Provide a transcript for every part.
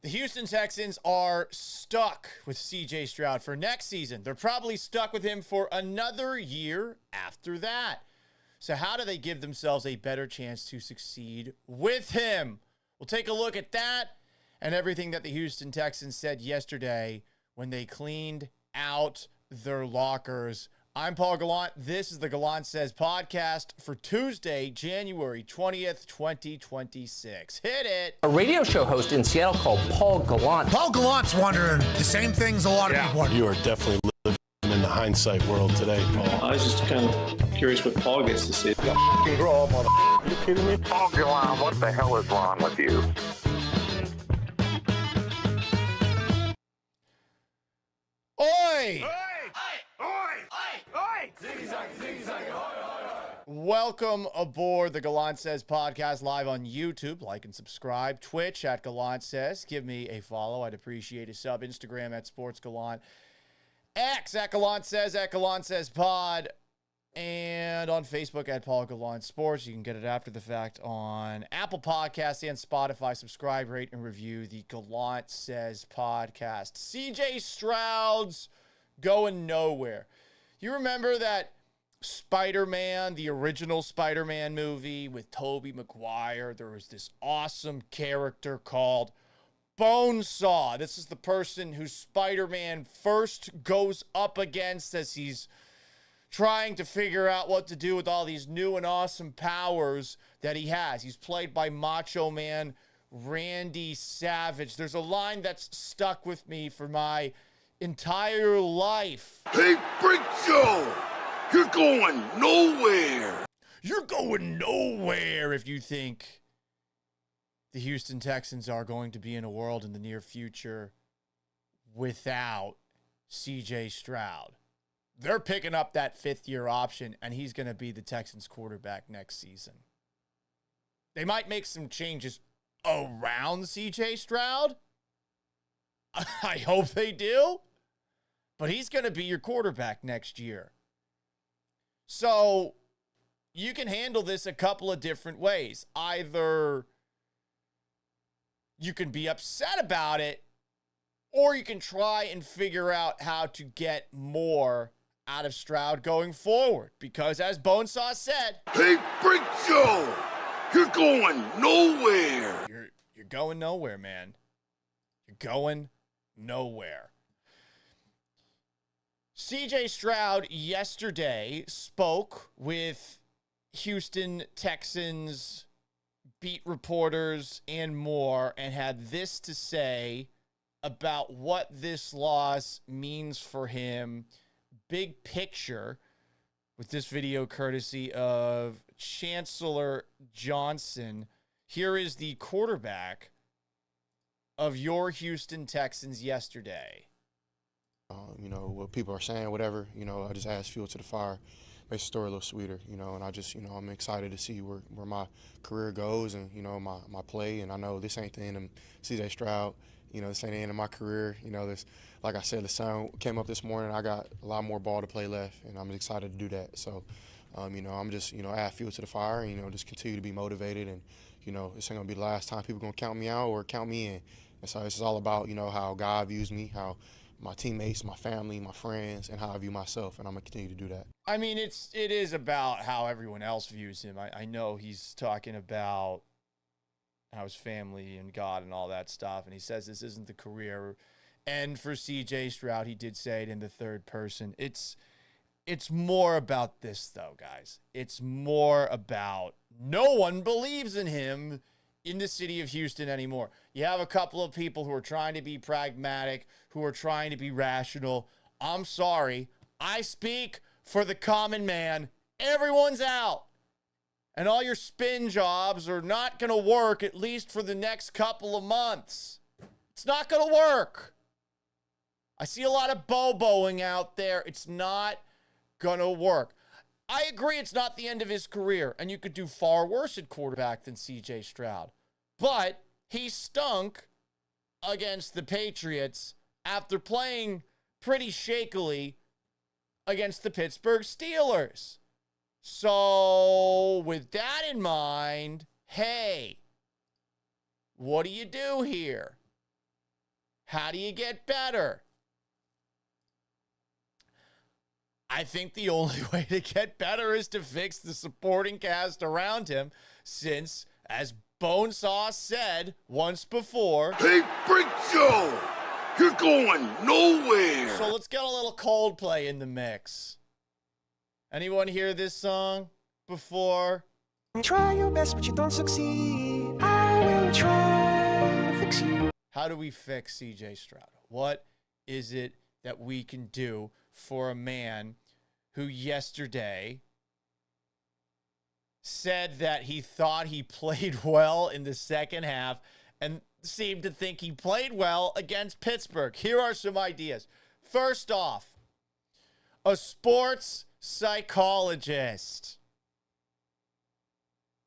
The Houston Texans are stuck with CJ Stroud for next season. They're probably stuck with him for another year after that. So how do they give themselves a better chance to succeed with him? We'll take a look at that and everything that the Houston Texans said yesterday when they cleaned out their lockers. I'm Paul Gallant. This is the Gallant Says podcast for Tuesday, January 20th, 2026. Hit it. A radio show host in Seattle called Paul Gallant. Paul Gallant's wondering the same things a lot of people are. You are definitely living in the hindsight world today, Paul. I was just kind of curious what Paul gets to see. Grow up, mother. You kidding me? Paul Gallant, what the hell is wrong with you? Oi! Welcome aboard the Gallant Says podcast live on YouTube. Like and subscribe. Twitch at Gallant Says. Give me a follow. I'd appreciate a sub. Instagram at Sports Gallant. X at Gallant Says Pod. And on Facebook at Paul Gallant Sports. You can get it after the fact on Apple Podcasts and Spotify. Subscribe, rate, and review the Gallant Says podcast. CJ Stroud's going nowhere. You remember that Spider-Man, the original Spider-Man movie with Tobey Maguire? There was this awesome character called Bonesaw. This is the person who Spider-Man first goes up against as he's trying to figure out what to do with all these new and awesome powers that he has. He's played by Macho Man Randy Savage. There's a line that's stuck with me for my entire life. Hey, Freak Show! You're going nowhere! You're going nowhere if you think the Houston Texans are going to be in a world in the near future without CJ Stroud. They're picking up that fifth-year option, and he's going to be the Texans quarterback next season. They might make some changes around CJ Stroud. I hope they do. But he's going to be your quarterback next year. So you can handle this a couple of different ways. Either you can be upset about it, or you can try and figure out how to get more out of Stroud going forward. Because as Bonesaw said, hey, Freak Show! You're going nowhere! You're going nowhere, man. You're going nowhere. CJ Stroud yesterday spoke with Houston Texans beat reporters and more and had this to say about what this loss means for him. Big picture with this video courtesy of Chancellor Johnson. Here is the quarterback of your Houston Texans yesterday. What people are saying, whatever, I just add fuel to the fire, makes the story a little sweeter, and I just, I'm excited to see where my career goes and, my play. And I know this ain't the end of CJ Stroud, this ain't the end of my career. There's, like I said, the sun came up this morning. I got a lot more ball to play left, and I'm excited to do that. So, I'm just, add fuel to the fire and, just continue to be motivated. And, this ain't going to be the last time people going to count me out or count me in. And so it's all about, how God views me, how my teammates, my family, my friends, and how I view myself, and I'm going to continue to do that. I mean, it is about how everyone else views him. I know he's talking about how his family and God and all that stuff, and he says this isn't the career end for CJ Stroud. He did say it in the third person. It's more about this, though, guys. It's more about no one believes in him in the city of Houston anymore. You have a couple of people who are trying to be pragmatic, who are trying to be rational. I'm sorry. I speak for the common man. Everyone's out. And all your spin jobs are not going to work, at least for the next couple of months. It's not going to work. I see a lot of boboing out there. It's not going to work. I agree it's not the end of his career, and you could do far worse at quarterback than CJ Stroud. But he stunk against the Patriots after playing pretty shakily against the Pittsburgh Steelers. So with that in mind, hey, what do you do here? How do you get better? I think the only way to get better is to fix the supporting cast around him, since, as Bonesaw said once before, Hey, Freak Show! You're going nowhere! so let's get a little Coldplay in the mix. Anyone hear this song before? Try your best, but you don't succeed. I will try to fix you. How do we fix CJ Stroud? What is it that we can do for a man who yesterday said that he thought he played well in the second half and seemed to think he played well against Pittsburgh? Here are some ideas. First off, a sports psychologist.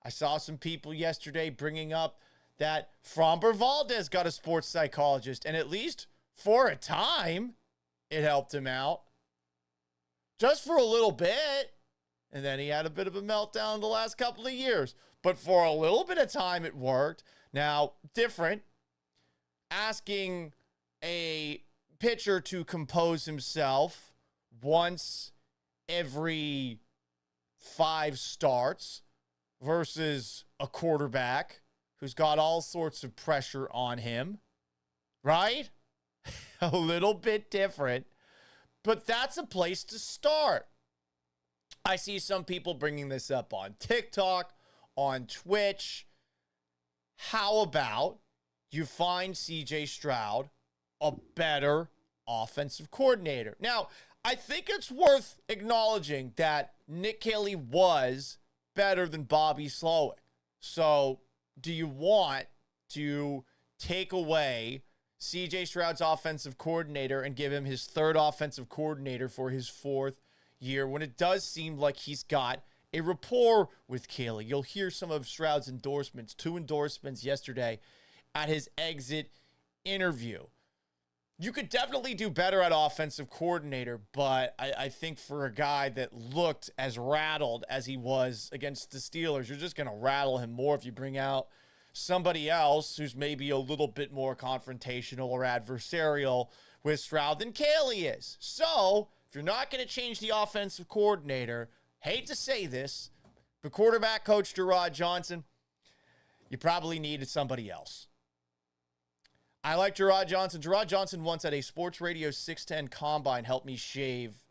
I saw some people yesterday bringing up that Framber Valdez got a sports psychologist, and at least for a time, it helped him out. Just for a little bit. And then he had a bit of a meltdown the last couple of years. But for a little bit of time, it worked. Now, different. Asking a pitcher to compose himself once every 5 starts versus a quarterback who's got all sorts of pressure on him, right? A little bit different, but that's a place to start. I see some people bringing this up on TikTok, on Twitch. How about you find CJ Stroud a better offensive coordinator? Now, I think it's worth acknowledging that Nick Caley was better than Bobby Slowick. So, do you want to take away CJ Stroud's offensive coordinator and give him his 3rd offensive coordinator for his 4th year, when it does seem like he's got a rapport with Caley? You'll hear some of Stroud's endorsements, 2 endorsements yesterday at his exit interview. You could definitely do better at offensive coordinator, but I think for a guy that looked as rattled as he was against the Steelers, you're just going to rattle him more if you bring out somebody else who's maybe a little bit more confrontational or adversarial with Stroud than Caley is. So, if you're not going to change the offensive coordinator, hate to say this, but quarterback coach Gerard Johnson, you probably needed somebody else. I like Gerard Johnson. Gerard Johnson once at a Sports Radio 610 Combine helped me shave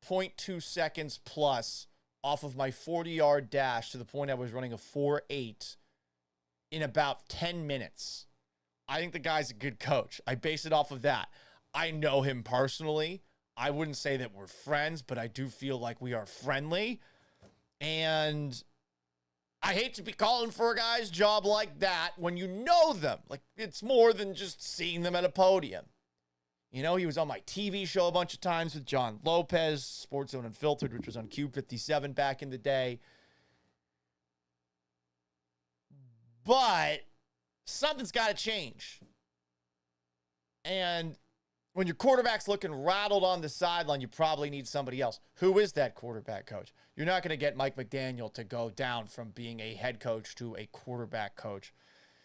0.2 seconds plus off of my 40-yard dash to the point I was running a 4.8 in about 10 minutes. I think the guy's a good coach. I base it off of that. I know him personally. I wouldn't say that we're friends, but I do feel like we are friendly. And I hate to be calling for a guy's job like that when you know them. Like, it's more than just seeing them at a podium. You know, he was on my TV show a bunch of times with John Lopez, Sports Zone Unfiltered, which was on Cube 57 back in the day. But something's got to change. And when your quarterback's looking rattled on the sideline, you probably need somebody else. Who is that quarterback coach? You're not going to get Mike McDaniel to go down from being a head coach to a quarterback coach,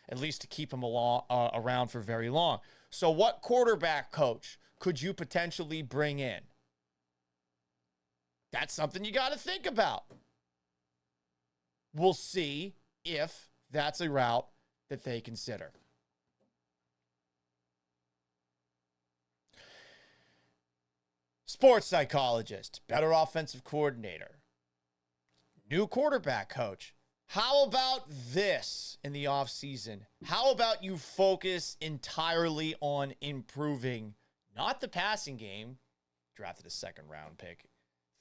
at least to keep him around for very long. So what quarterback coach could you potentially bring in? That's something you got to think about. We'll see if that's a route that they consider. Sports psychologist, better offensive coordinator, new quarterback coach. How about this in the offseason? How about you focus entirely on improving, not the passing game, drafted a 2nd round pick,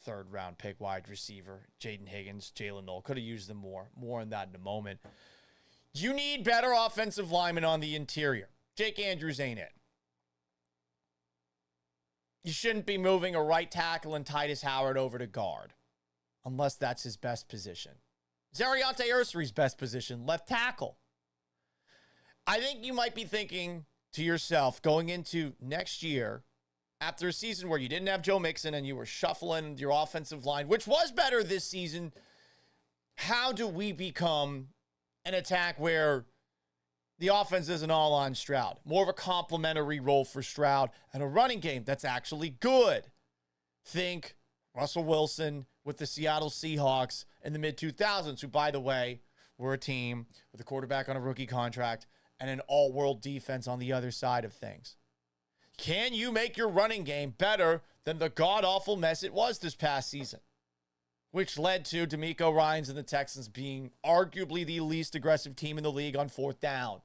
3rd round pick, wide receiver, Jaden Higgins, Jalen Noel, could have used them more on that in a moment. You need better offensive linemen on the interior. Jake Andrews ain't it. You shouldn't be moving a right tackle and Titus Howard over to guard, unless that's his best position. Zariante Ursari's best position, left tackle. I think you might be thinking to yourself, going into next year, after a season where you didn't have Joe Mixon and you were shuffling your offensive line, which was better this season, how do we become an attack where the offense isn't all on Stroud. More of a complementary role for Stroud and a running game that's actually good. Think Russell Wilson with the Seattle Seahawks in the mid-2000s, who, by the way, were a team with a quarterback on a rookie contract and an all-world defense on the other side of things. Can you make your running game better than the god-awful mess it was this past season, which led to D'Amico Ryans and the Texans being arguably the least aggressive team in the league on fourth down?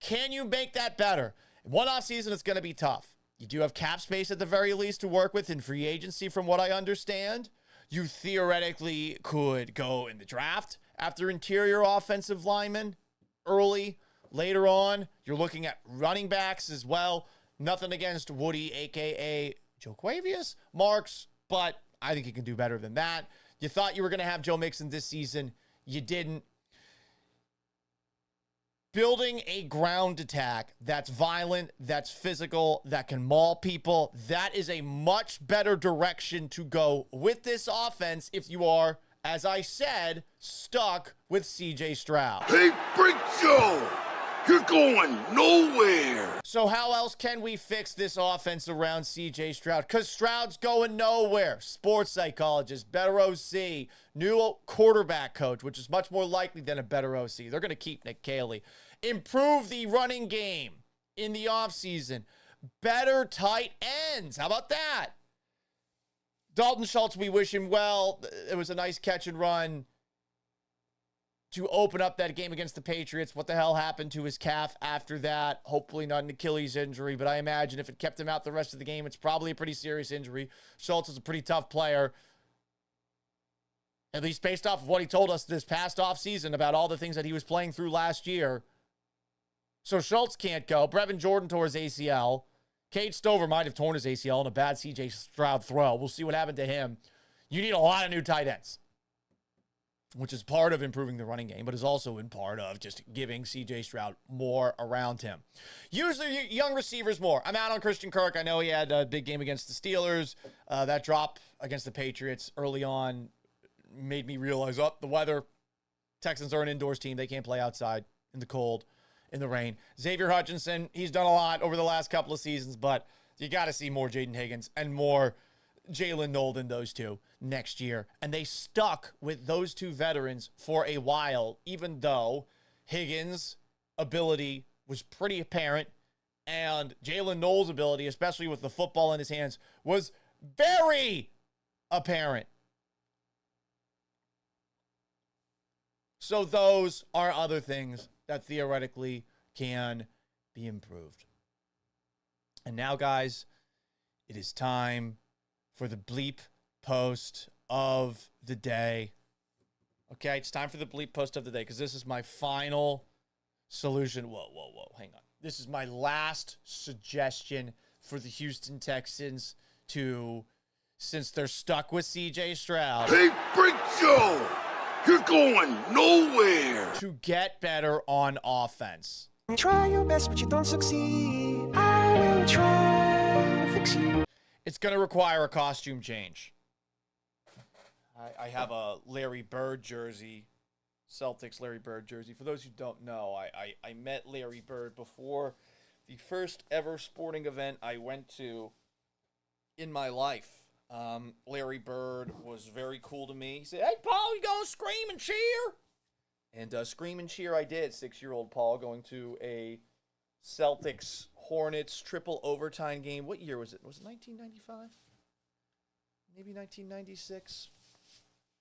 Can you make that better? In one offseason, it's going to be tough. You do have cap space at the very least to work with in free agency, from what I understand. You theoretically could go in the draft after interior offensive linemen early. Later on, you're looking at running backs as well. Nothing against Woody, a.k.a. Joquavius Marks, but I think he can do better than that. You thought you were going to have Joe Mixon this season. You didn't. Building a ground attack that's violent, that's physical, that can maul people, that is a much better direction to go with this offense if you are, as I said, stuck with CJ Stroud. Hey, Freak Joe! You're going nowhere! So how else can we fix this offense around CJ Stroud? Because Stroud's going nowhere. Sports psychologist, better OC, new quarterback coach, which is much more likely than a better OC. They're going to keep Nick Caley. Improve the running game in the offseason. Better tight ends. How about that? Dalton Schultz, we wish him well. It was a nice catch and run to open up that game against the Patriots. What the hell happened to his calf after that? Hopefully not an Achilles injury, but I imagine if it kept him out the rest of the game, it's probably a pretty serious injury. Schultz is a pretty tough player, at least based off of what he told us this past offseason about all the things that he was playing through last year. So Schultz can't go. Brevin Jordan tore his ACL. Cade Stover might have torn his ACL in a bad CJ Stroud throw. We'll see what happened to him. You need a lot of new tight ends, which is part of improving the running game, but is also in part of just giving CJ Stroud more around him. Use the young receivers more. I'm out on Christian Kirk. I know he had a big game against the Steelers. That drop against the Patriots early on made me realize, the weather. Texans are an indoors team. They can't play outside in the cold, in the rain. Xavier Hutchinson, he's done a lot over the last couple of seasons, but you got to see more Jaden Higgins and more Jalen Knoll than those two next year. And they stuck with those two veterans for a while, even though Higgins' ability was pretty apparent and Jalen Knoll's ability, especially with the football in his hands, was very apparent. So those are other things that theoretically can be improved. And now, guys, it is time for the bleep post of the day. Okay, it's time for the bleep post of the day because this is my final solution. Whoa, hang on. This is my last suggestion for the Houston Texans since they're stuck with CJ Stroud. Hey, Freak Joe! You're going nowhere! To get better on offense. Try your best, but you don't succeed. I will try to fix you. It's going to require a costume change. I have a Larry Bird jersey, Celtics Larry Bird jersey. For those who don't know, I met Larry Bird before the first ever sporting event I went to in my life. Larry Bird was very cool to me. He said, "Hey, Paul, you going to scream and cheer?" And scream and cheer I did, 6-year-old Paul, going to a Celtics Hornets triple overtime game. What year was it? Was it 1995? Maybe 1996?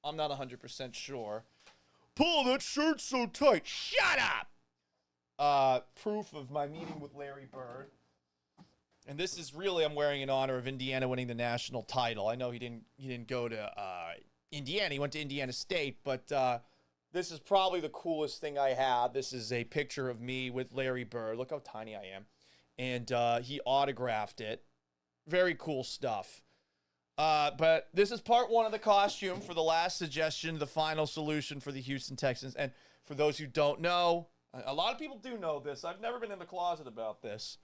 I'm not 100% sure. Paul, that shirt's so tight. Shut up! Proof of my meeting with Larry Bird. And this is really, I'm wearing in honor of Indiana winning the national title. I know he didn't go to Indiana. He went to Indiana State, but this is probably the coolest thing I have. This is a picture of me with Larry Bird. Look how tiny I am. And he autographed it. Very cool stuff. But this is part one of the costume for the last suggestion, the final solution for the Houston Texans. And for those who don't know, a lot of people do know this. I've never been in the closet about this.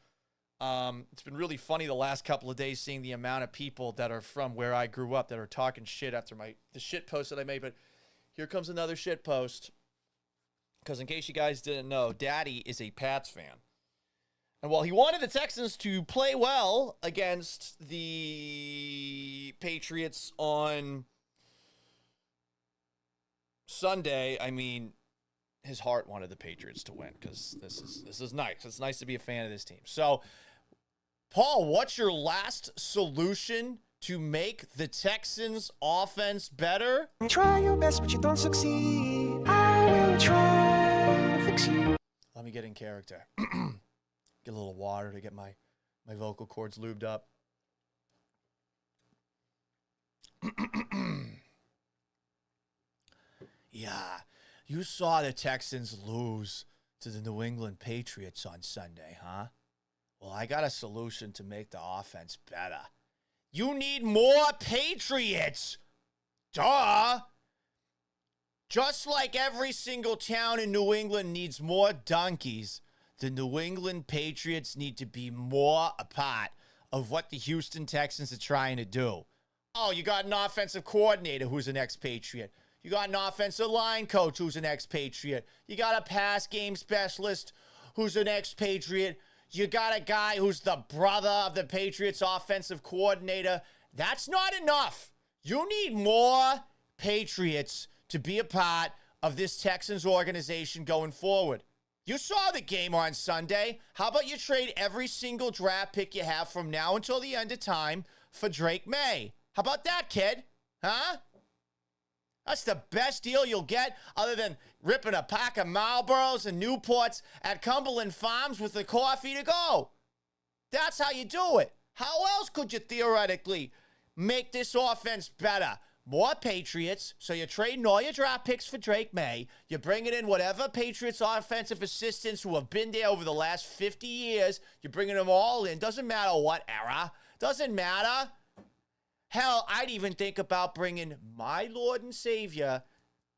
It's been really funny the last couple of days seeing the amount of people that are from where I grew up that are talking shit after the shit post that I made. But here comes another shit post Because in case you guys didn't know, Daddy is a Pats fan. And while he wanted the Texans to play well against the Patriots on Sunday, I mean, his heart wanted the Patriots to win because this is nice. It's nice to be a fan of this team. So, Paul, what's your last solution to make the Texans offense better? Try your best, but you don't succeed. I will try to fix you. Let me get in character. Get a little water to get my vocal cords lubed up. Yeah, you saw the Texans lose to the New England Patriots on Sunday, huh? Well, I got a solution to make the offense better. You need more Patriots. Duh. Just like every single town in New England needs more donkeys, the New England Patriots need to be more a part of what the Houston Texans are trying to do. Oh, you got an offensive coordinator who's an ex-Patriot. You got an offensive line coach who's an ex-Patriot. You got a pass game specialist who's an ex-Patriot. You got a guy who's the brother of the Patriots offensive coordinator. That's not enough. You need more Patriots to be a part of this Texans organization going forward. You saw the game on Sunday. How about you trade every single draft pick you have from now until the end of time for Drake May? How about that, kid? Huh? That's the best deal you'll get other than ripping a pack of Marlboros and Newports at Cumberland Farms with the coffee to go. That's how you do it. How else could you theoretically make this offense better? More Patriots, so you're trading all your draft picks for Drake May. You're bringing in whatever Patriots offensive assistants who have been there over the last 50 years. You're bringing them all in. Doesn't matter what era. Doesn't matter. Hell, I'd even think about bringing my Lord and Savior,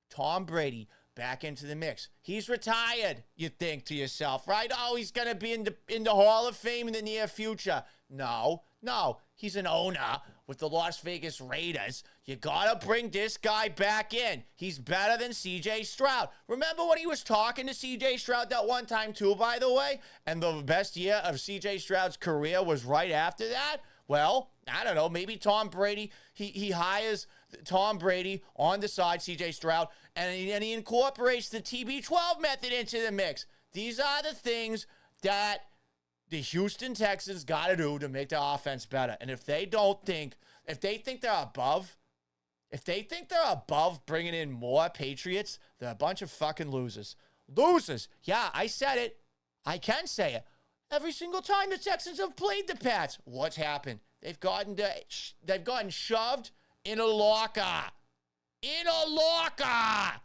Tom Brady, back into the mix. He's retired, you think to yourself, right? Oh, he's going to be in the Hall of Fame in the near future. No. He's an owner with the Las Vegas Raiders. You got to bring this guy back in. He's better than CJ Stroud. Remember when he was talking to CJ Stroud that one time too, by the way? And the best year of CJ Stroud's career was right after that? Well, I don't know. Maybe Tom Brady, he hires Tom Brady on the side, CJ Stroud, and he incorporates the TB12 method into the mix. These are the things that the Houston Texans got to do to make the offense better. And if they think they're above bringing in more Patriots, they're a bunch of fucking losers. Losers. Yeah, I said it. I can say it. Every single time the Texans have played the Pats, what's happened? They've gotten shoved in a locker. In a locker.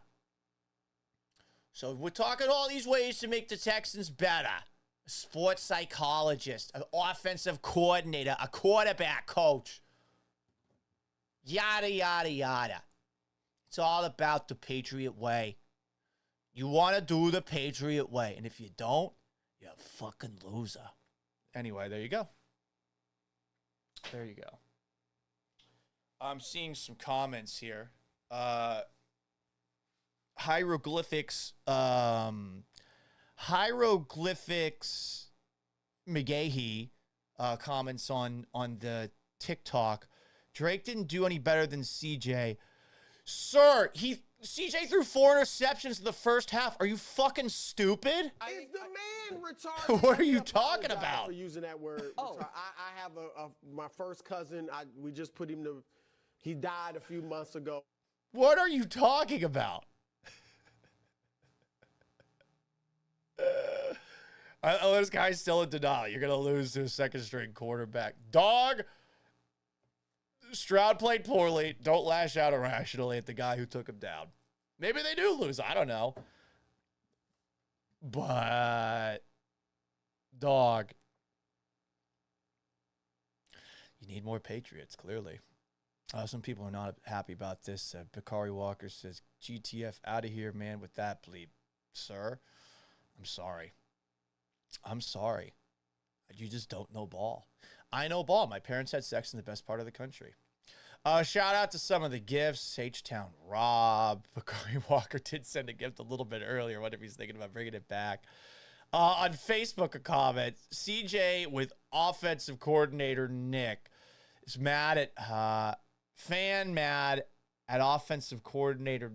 So we're talking all these ways to make the Texans better. A sports psychologist, an offensive coordinator, a quarterback coach. Yada, yada, yada. It's all about the Patriot way. You want to do the Patriot way. And if you don't, you're a fucking loser. Anyway, there you go. There you go. I'm seeing some comments here. Hieroglyphics McGahee comments on the TikTok. Drake didn't do any better than CJ. Sir, CJ threw 4 interceptions in the first half. Are you fucking stupid? Is the man retarded? What are you talking about? For using that word. Oh. I have my first cousin. We just put him to. He died a few months ago. What are you talking about? This guy's still in denial. You're going to lose to a second-string quarterback. Dog, Stroud played poorly. Don't lash out irrationally at the guy who took him down. Maybe they do lose. I don't know. But, dog, you need more Patriots, clearly. Some people are not happy about this. Bakari Walker says, GTF out of here, man, with that bleep. Sir, I'm sorry. I'm sorry. You just don't know ball. I know ball. My parents had sex in the best part of the country. Shout out to some of the gifts. H-Town Rob. Bakari Walker did send a gift a little bit earlier. What if he's thinking about bringing it back? On Facebook, a comment. CJ with offensive coordinator Nick is mad at mad at offensive coordinator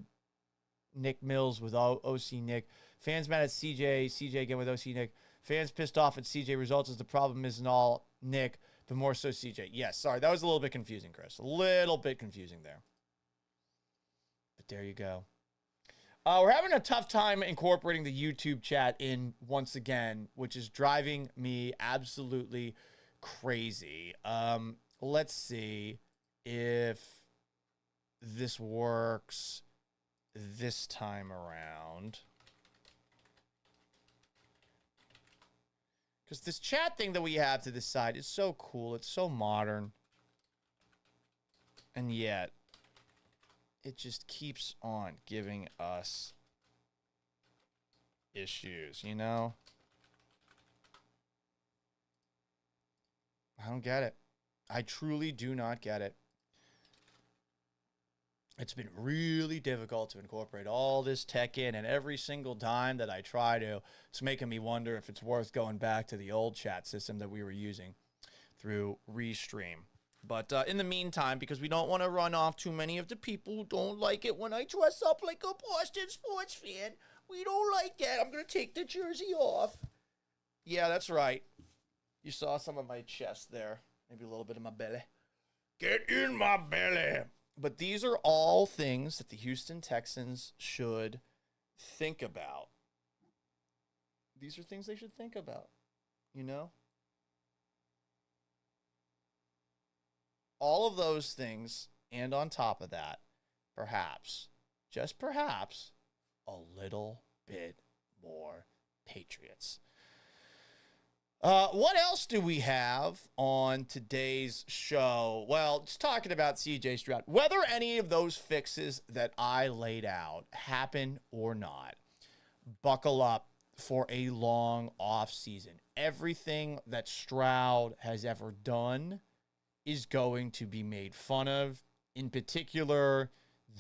Nick Mills with OC Nick. Fans mad at CJ again with OC Nick. Fans pissed off at CJ. Results is the problem isn't all Nick, but more so CJ. Yes, sorry, that was a little bit confusing, Chris. A little bit confusing there. But there you go. We're having a tough time incorporating the YouTube chat in once again, which is driving me absolutely crazy. Let's see if this works this time around. Because this chat thing that we have to this side is so cool. It's so modern. And yet, it just keeps on giving us issues, you know? I don't get it. I truly do not get it. It's been really difficult to incorporate all this tech in, and every single time that I try to, it's making me wonder if it's worth going back to the old chat system that we were using through Restream. But in the meantime, because we don't want to run off too many of the people who don't like it when I dress up like a Boston sports fan, we don't like that. I'm going to take the jersey off. Yeah, that's right. You saw some of my chest there. Maybe a little bit of my belly. Get in my belly. But these are all things that the Houston Texans should think about. These are things they should think about, you know? All of those things, and on top of that, perhaps, just perhaps, a little bit more Patriots. What else do we have on today's show? Well, just talking about CJ Stroud. Whether any of those fixes that I laid out happen or not, buckle up for a long off season. Everything that Stroud has ever done is going to be made fun of. In particular,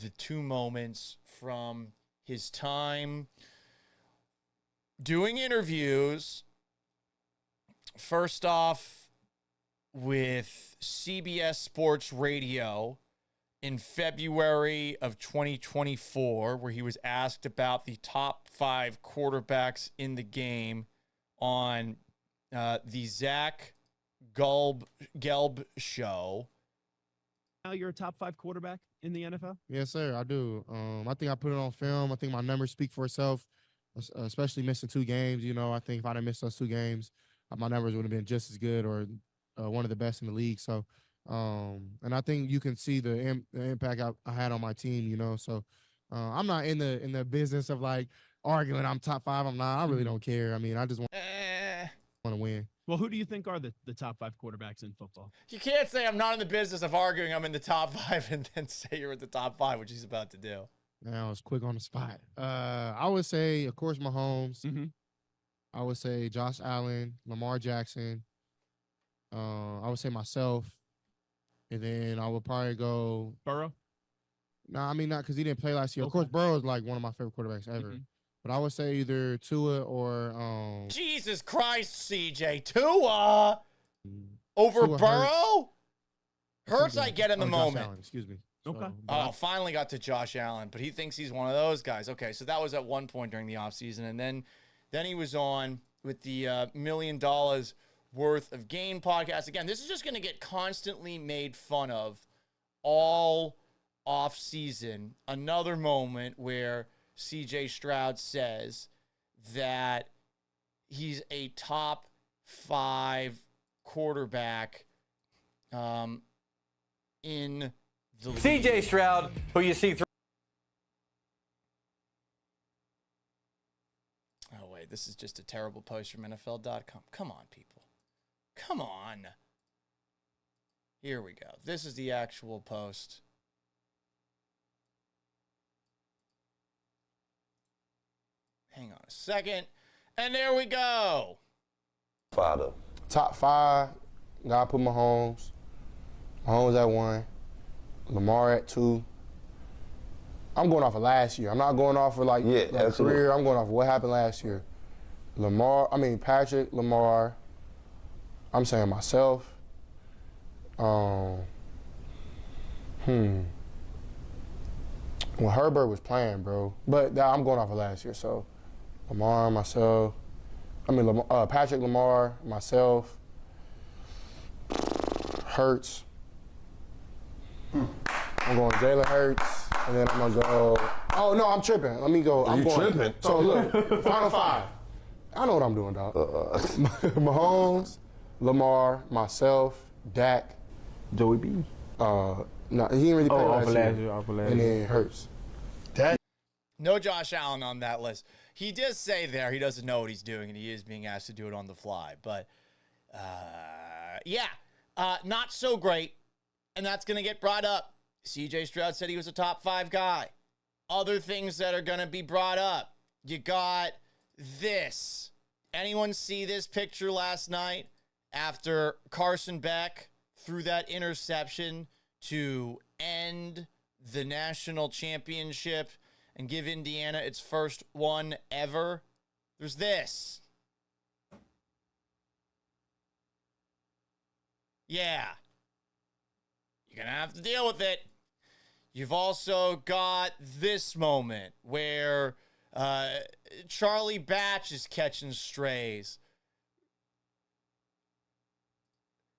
the two moments from his time doing interviews. First off, with CBS Sports Radio in February of 2024, where he was asked about the top 5 quarterbacks in the game on the Zach Gelb show. Now you're a top 5 quarterback in the NFL? Yes, sir, I do. I think I put it on film. I think my numbers speak for itself, especially missing 2 games. You know, I think if I didn't miss those 2 games, my numbers would have been just as good or one of the best in the league. So, and I think you can see the impact I had on my team, you know. So I'm not in the business of like arguing I'm top 5. I'm not. I really don't care. I mean, I just want to win. Well, who do you think are the top 5 quarterbacks in football? You can't say I'm not in the business of arguing I'm in the top 5 and then say you're at the top 5, which he's about to do. Now I was quick on the spot. I would say, of course, Mahomes. Mm-hmm. I would say Josh Allen, Lamar Jackson. I would say myself. And then I would probably go Burrow? No, I mean, not because he didn't play last year. Okay. Of course, Burrow is like one of my favorite quarterbacks ever. Mm-hmm. But I would say either Tua or Jesus Christ, CJ. Tua over Tua Burrow? Hurts I get in the Josh moment. Allen, excuse me. Okay. Oh, finally got to Josh Allen, but he thinks he's one of those guys. Okay, so that was at one point during the offseason, and then he was on with the $1 million worth of gain podcast. Again, this is just going to get constantly made fun of all off season. Another moment where CJ Stroud says that he's a top 5 quarterback in the league. CJ Stroud, who you see through. Oh, wait, this is just a terrible post from NFL.com. Come on, people. Come on. Here we go. This is the actual post. Hang on a second. And there we go. Top 5, gotta put Mahomes. Mahomes at 1. Lamar at 2. I'm going off of last year. I'm not going off of like career. I'm going off of what happened last year. Patrick, Lamar. I'm saying myself. When Herbert was playing, bro. But I'm going off of last year. So Lamar, myself. Patrick, Lamar, myself. Hurts. I'm going Jalen Hurts, and then I'm gonna go. Oh no, I'm tripping. Let me go. I'm going. Tripping? So look, final 5. I know what I'm doing, dog. Mahomes, Lamar, myself, Dak, Joey B. No, he didn't really play last year. And then Hurts. No Josh Allen on that list. He does say there he doesn't know what he's doing, and he is being asked to do it on the fly. But not so great, and that's going to get brought up. CJ Stroud said he was a top 5 guy. Other things that are going to be brought up. You got this. Anyone see this picture last night after Carson Beck threw that interception to end the national championship and give Indiana its first one ever? There's this. Yeah. You're going to have to deal with it. You've also got this moment where Charlie Batch is catching strays.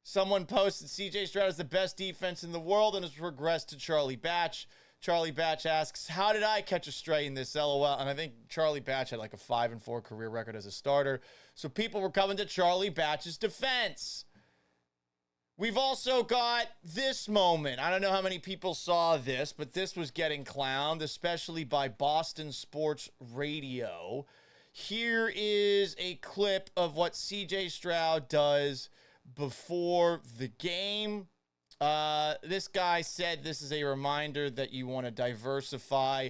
Someone posted CJ Stroud is the best defense in the world and has regressed to Charlie Batch. Charlie Batch asks, how did I catch a stray in this, LOL? And I think Charlie Batch had like a 5-4 career record as a starter. So people were coming to Charlie Batch's defense. We've also got this moment. I don't know how many people saw this, but this was getting clowned, especially by Boston Sports Radio. Here is a clip of what CJ Stroud does before the game. This guy said this is a reminder that you want to diversify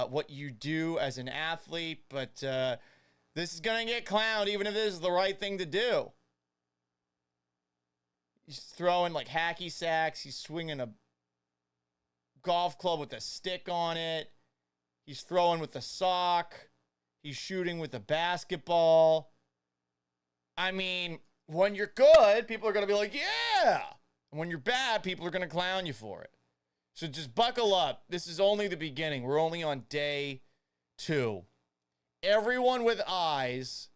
what you do as an athlete, but this is going to get clowned even if this is the right thing to do. He's throwing like hacky sacks. He's swinging a golf club with a stick on it. He's throwing with a sock. He's shooting with a basketball. I mean, when you're good, people are going to be like, yeah. And when you're bad, people are going to clown you for it. So just buckle up. This is only the beginning. We're only on day 2. Everyone with eyes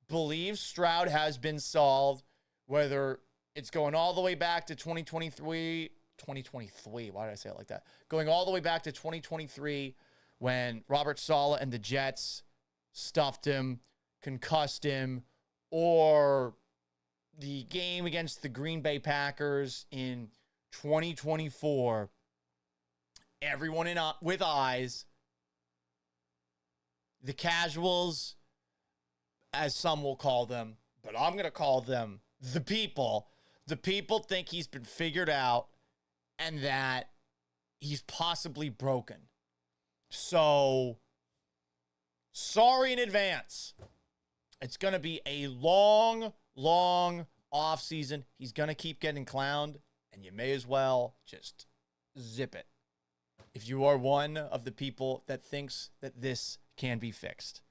believes Stroud has been solved, whether it's going all the way back to 2023. Why did I say it like that? Going all the way back to 2023 when Robert Saleh and the Jets stuffed him, concussed him, or the game against the Green Bay Packers in 2024. Everyone with eyes, the casuals, as some will call them, but I'm going to call them the people. The people think he's been figured out and that he's possibly broken. So, sorry in advance. It's going to be a long offseason. He's going to keep getting clowned, and you may as well just zip it. If you are one of the people that thinks that this can be fixed,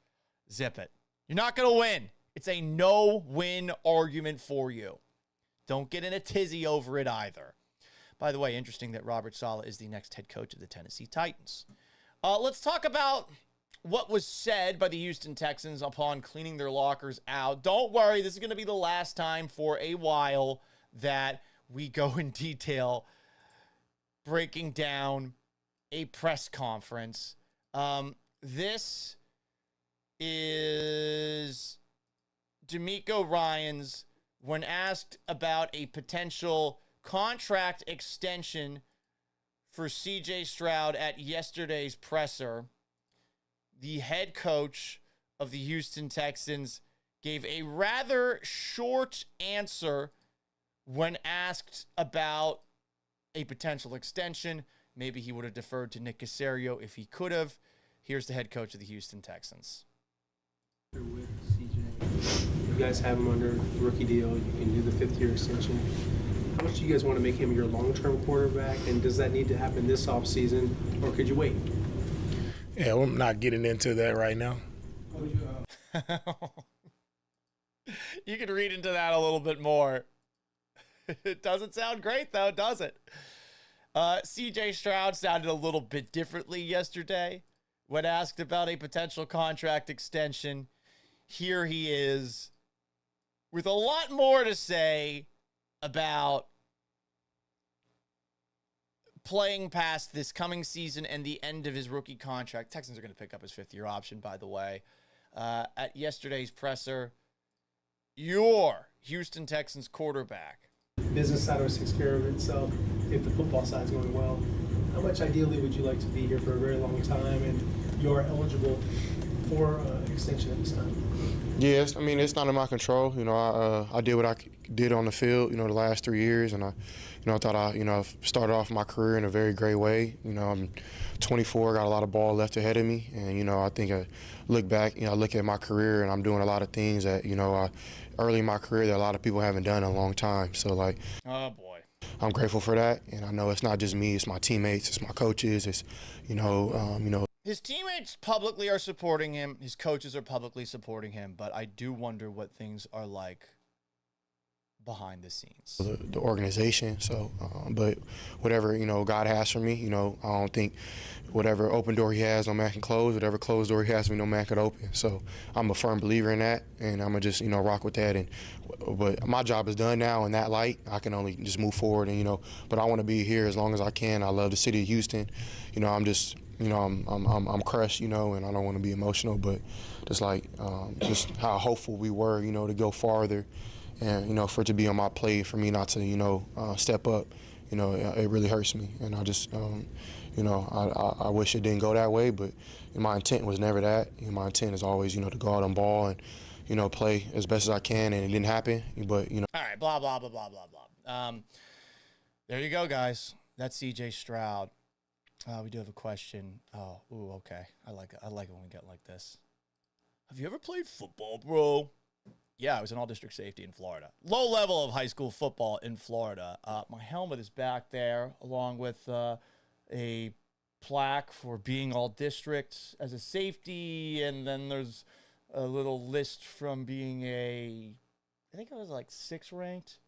zip it. You're not going to win. It's a no-win argument for you. Don't get in a tizzy over it either. By the way, interesting that Robert Saleh is the next head coach of the Tennessee Titans. Let's talk about what was said by the Houston Texans upon cleaning their lockers out. Don't worry, this is going to be the last time for a while that we go in detail breaking down a press conference. This is D'Amico Ryans when asked about a potential contract extension for CJ Stroud at yesterday's presser. The head coach of the Houston Texans gave a rather short answer when asked about a potential extension. Maybe he would have deferred to Nick Caserio if he could have. Here's the head coach of the Houston Texans. With CJ, you guys have him under rookie deal. You can do the 5th-year extension. How much do you guys want to make him your long-term quarterback, and does that need to happen this offseason, or could you wait? Yeah, we're not getting into that right now. You can read into that a little bit more. It doesn't sound great, though, does it? CJ Stroud sounded a little bit differently yesterday when asked about a potential contract extension. Here he is with a lot more to say about playing past this coming season and the end of his rookie contract. Texans are going to pick up his fifth-year option, by the way. At yesterday's presser, your Houston Texans quarterback. Business side always takes care of itself if the football side's going well. How much ideally would you like to be here for a very long time, and you're eligible for extension at this time? Yes, I mean, it's not in my control. You know, I did what I did on the field, you know, the last 3 years, and I thought I started off my career in a very great way. You know, I'm 24, got a lot of ball left ahead of me, and, you know, I think I look back, I look at my career, and I'm doing a lot of things that, early in my career that a lot of people haven't done in a long time. So, like, oh boy, I'm grateful for that, and I know it's not just me, it's my teammates, it's my coaches, it's, his teammates publicly are supporting him. His coaches are publicly supporting him. But I do wonder what things are like behind the scenes. The organization. So, but whatever, God has for me, I don't think whatever open door he has, no man can close. Whatever closed door he has for me, no man could open. So I'm a firm believer in that, and I'm going to just, rock with that. But my job is done now in that light. I can only just move forward, and, but I want to be here as long as I can. I love the city of Houston. I'm just, I'm crushed, and I don't want to be emotional, but just like just how hopeful we were, to go farther, and for it to be on my plate, for me not to, step up, it really hurts me, and I just, I wish it didn't go that way, but my intent was never that. My intent is always, to go out on ball and, play as best as I can, and it didn't happen, but, All right, blah, blah, blah, blah, blah, blah. There you go, guys. That's CJ Stroud. We do have a question. Oh, ooh, okay. I like it when we get like this. Have you ever played football, bro? Yeah, I was an all-district safety in Florida. Low level of high school football in Florida. My helmet is back there, along with a plaque for being all-district as a safety, and then there's a little list from being I think I was like 6th ranked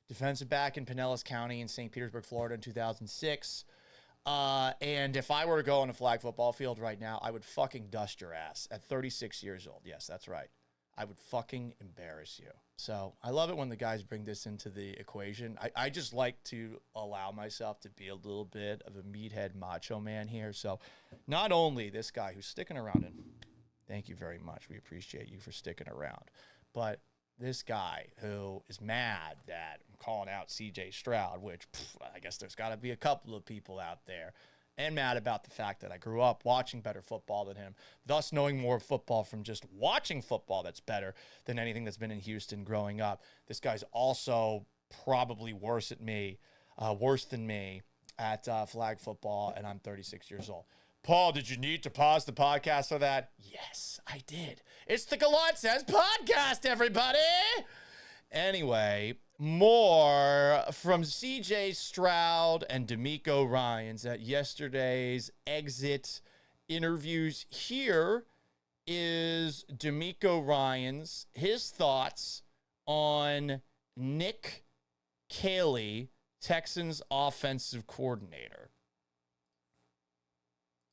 defensive back in Pinellas County in St. Petersburg, Florida in 2006. And if I were to go on a flag football field right now, I would fucking dust your ass at 36 years old. Yes, that's right. I would fucking embarrass you. So I love it when the guys bring this into the equation. I just like to allow myself to be a little bit of a meathead macho man here. So not only this guy who's sticking around, and thank you very much. We appreciate you for sticking around. But this guy who is mad that I'm calling out CJ Stroud, which I guess there's got to be a couple of people out there, and mad about the fact that I grew up watching better football than him, thus knowing more football from just watching football that's better than anything that's been in Houston growing up. This guy's also probably worse than me at flag football, and I'm 36 years old. Paul, did you need to pause the podcast for that? Yes, I did. It's the Gallant Says podcast, everybody. Anyway, more from CJ Stroud and D'Amico Ryans at yesterday's exit interviews. Here is D'Amico Ryans, his thoughts on Nick Caley, Texans offensive coordinator.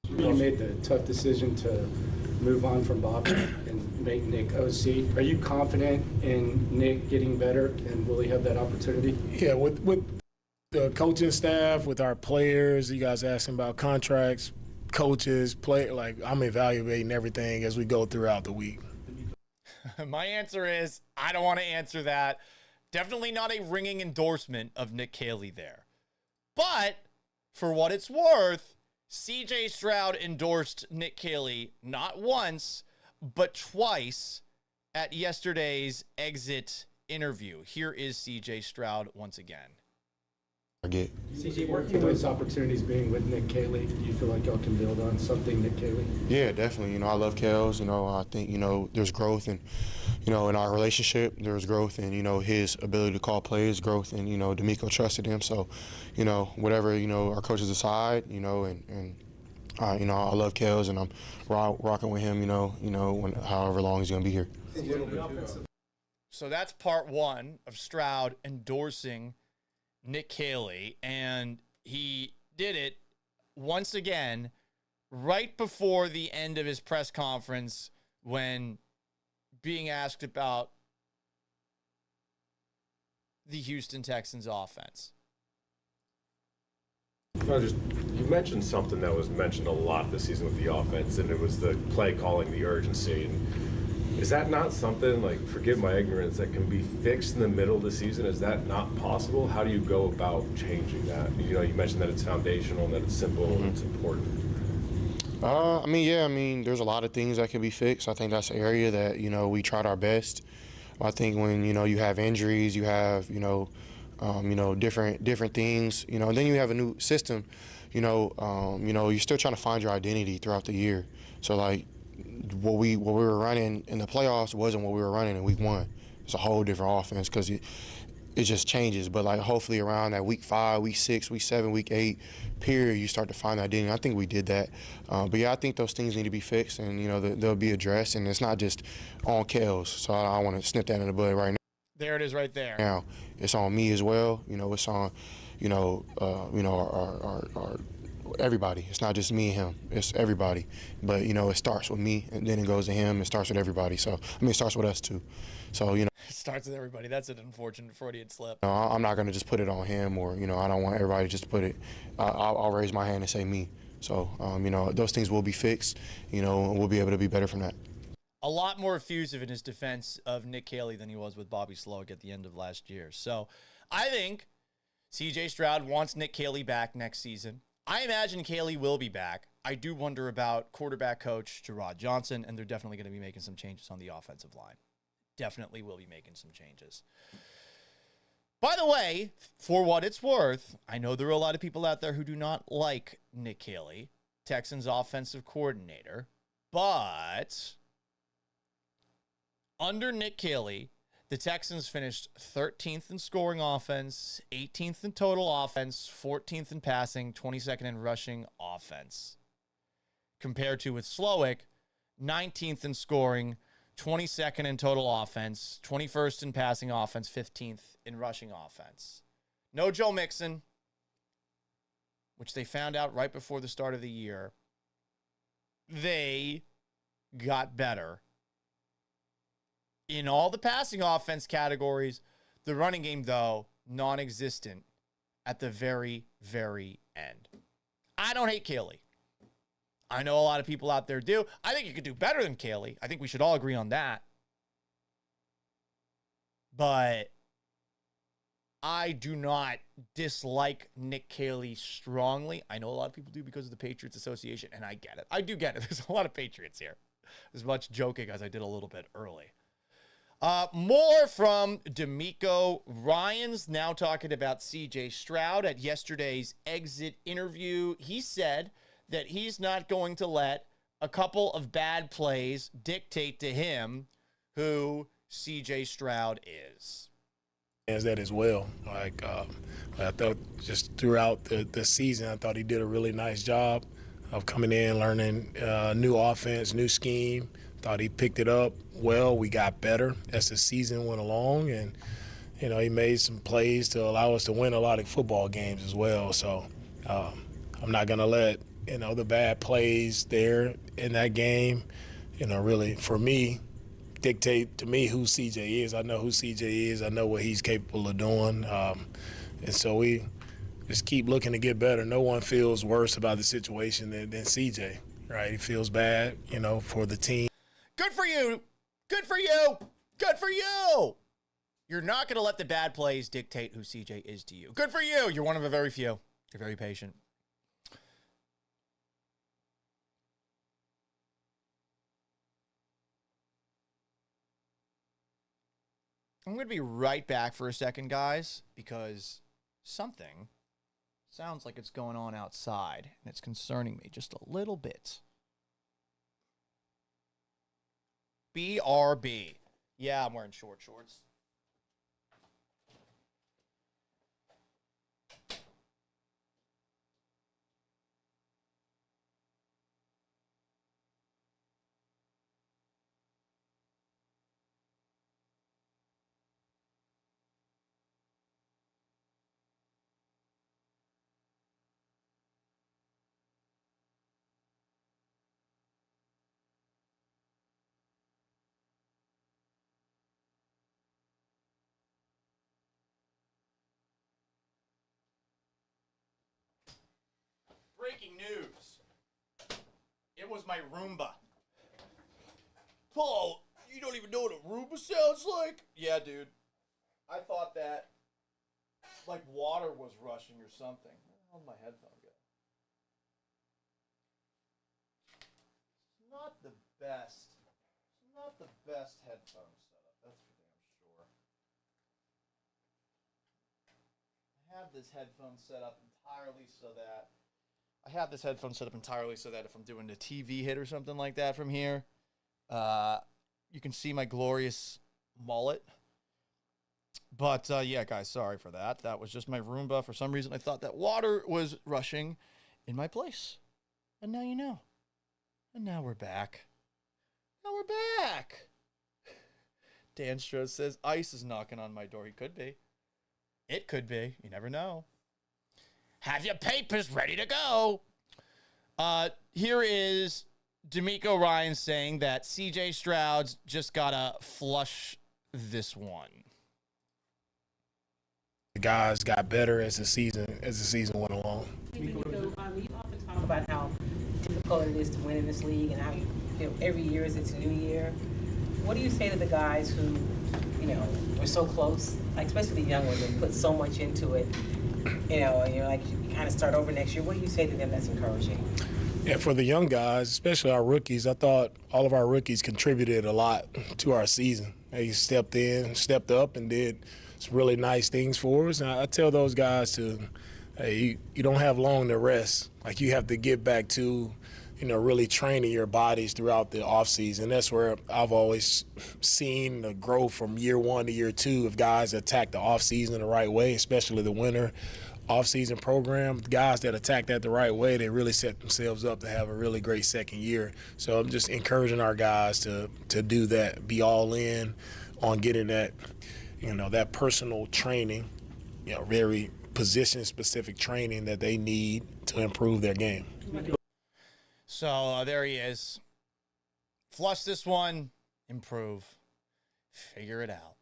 You made the tough decision to move on from Bob and make Nick OC. Are you confident in Nick getting better, and will he have that opportunity? Yeah, with the coaching staff, with our players, you guys asking about contracts, coaches, I'm evaluating everything as we go throughout the week. My answer is I don't want to answer that. Definitely not a ringing endorsement of Nick Caley there. But for what it's worth, CJ Stroud endorsed Nick Caley not once, but twice at yesterday's exit interview. Here is CJ Stroud once again. I get. CJ, working with opportunities being with Nick Caley, do you feel like y'all can build on something Nick Caley? Yeah, definitely. I love Kels. I think, there's growth and, in our relationship, there's growth in, his ability to call plays, growth and, D'Amico trusted him. So, whatever, our coaches decide, and I love Kels and I'm rocking with him, however long he's going to be here. So that's part one of Stroud endorsing Nick Caley, and he did it once again right before the end of his press conference when being asked about the Houston Texans offense. You mentioned something that was mentioned a lot this season with the offense, and it was the play calling, the urgency. And is that not something, like, forgive my ignorance, that can be fixed in the middle of the season? Is that not possible? How do you go about changing that? You mentioned that it's foundational and that it's simple and it's important. There's a lot of things that can be fixed. I think that's an area that, we tried our best. I think when, you have injuries, you have, different things, and then you have a new system, you're still trying to find your identity throughout the year. So, like, what we were running in the playoffs wasn't what we were running in week 1. It's a whole different offense because it just changes. But, like, hopefully around that week 5, week 6, week 7, week 8 period, you start to find that identity. I think we did that. But, yeah, I think those things need to be fixed and, they'll be addressed. And it's not just on Kels. So I want to snip that in the bud right now. There it is right there. Now, it's on me as well. It's on, our everybody. It's not just me and him. It's everybody. But, it starts with me, and then it goes to him. It starts with everybody. So, it starts with us, too. So, It starts with everybody. That's an unfortunate Freudian slip. I'm not going to just put it on him or, I don't want everybody just to put it. I'll raise my hand and say me. So, those things will be fixed, and we'll be able to be better from that. A lot more effusive in his defense of Nick Caley than he was with Bobby Sloak at the end of last year. So, I think CJ Stroud wants Nick Caley back next season. I imagine Caley will be back. I do wonder about quarterback coach Gerard Johnson, and they're definitely going to be making some changes on the offensive line. Definitely will be making some changes. By the way, for what it's worth, I know there are a lot of people out there who do not like Nick Caley, Texans offensive coordinator, but under Nick Caley, the Texans finished 13th in scoring offense, 18th in total offense, 14th in passing, 22nd in rushing offense. Compared to with Slowick, 19th in scoring, 22nd in total offense, 21st in passing offense, 15th in rushing offense. No Joe Mixon, which they found out right before the start of the year. They got better in all the passing offense categories. The running game, though, non-existent at the very, very end. I don't hate Caley. I know a lot of people out there do. I think you could do better than Caley. I think we should all agree on that. But I do not dislike Nick Caley strongly. I know a lot of people do because of the Patriots Association, and I get it. I do get it. There's a lot of Patriots here. As much joking as I did a little bit early. More from D'Amico. Ryan's now talking about CJ Stroud at yesterday's exit interview. He said that he's not going to let a couple of bad plays dictate to him who CJ Stroud is. As that as well. I thought just throughout the season, I thought he did a really nice job of coming in, learning new offense, new scheme. Thought he picked it up well. We got better as the season went along, and he made some plays to allow us to win a lot of football games as well. So I'm not gonna let the bad plays there in that game, really for me dictate to me who CJ is. I know who CJ is. I know what he's capable of doing, and so we just keep looking to get better. No one feels worse about the situation than CJ, right? He feels bad, for the team. Good for you. Good for you. Good for you. You're not going to let the bad plays dictate who CJ is to you. Good for you. You're one of a very few. You're very patient. I'm going to be right back for a second, guys, because something Sounds like it's going on outside, and it's concerning me just a little bit. BRB. Yeah, I'm wearing shorts. Breaking news. It was my Roomba. Paul, you don't even know what a Roomba sounds like? Yeah, dude. I thought that like water was rushing or something. Where the hell did my headphone go? It's not the best. It's not the best headphone setup. That's for damn sure. I have this headphone set up entirely so that if I'm doing a TV hit or something like that from here, you can see my glorious mullet. But, yeah, guys, sorry for that. That was just my Roomba. For some reason, I thought that water was rushing in my place. And now you know. And now we're back. Dan Stroh says, ICE is knocking on my door. He could be. It could be. You never know. Have your papers ready to go. Here is D'Amico Ryan saying that CJ Stroud's just got to flush this one. The guys got better as the season went along. You often talk about how difficult it is to win in this league and how every year is its new year. What do you say to the guys who, were so close, like especially the young ones, and put so much into it, and you're like, you kind of start over next year? What do you say to them that's encouraging? Yeah, for the young guys, especially our rookies, I thought all of our rookies contributed a lot to our season. They stepped up, and did some really nice things for us. And I tell those guys you don't have long to rest. Like, you have to get back to, really training your bodies throughout the offseason. That's where I've always seen the growth from year one to year two of guys that attack the offseason the right way, especially the winter offseason program. Guys that attack that the right way, they really set themselves up to have a really great second year. So I'm just encouraging our guys to do that, be all in on getting that, that personal training, very position-specific training that they need to improve their game. So there he is. Flush this one, improve, figure it out.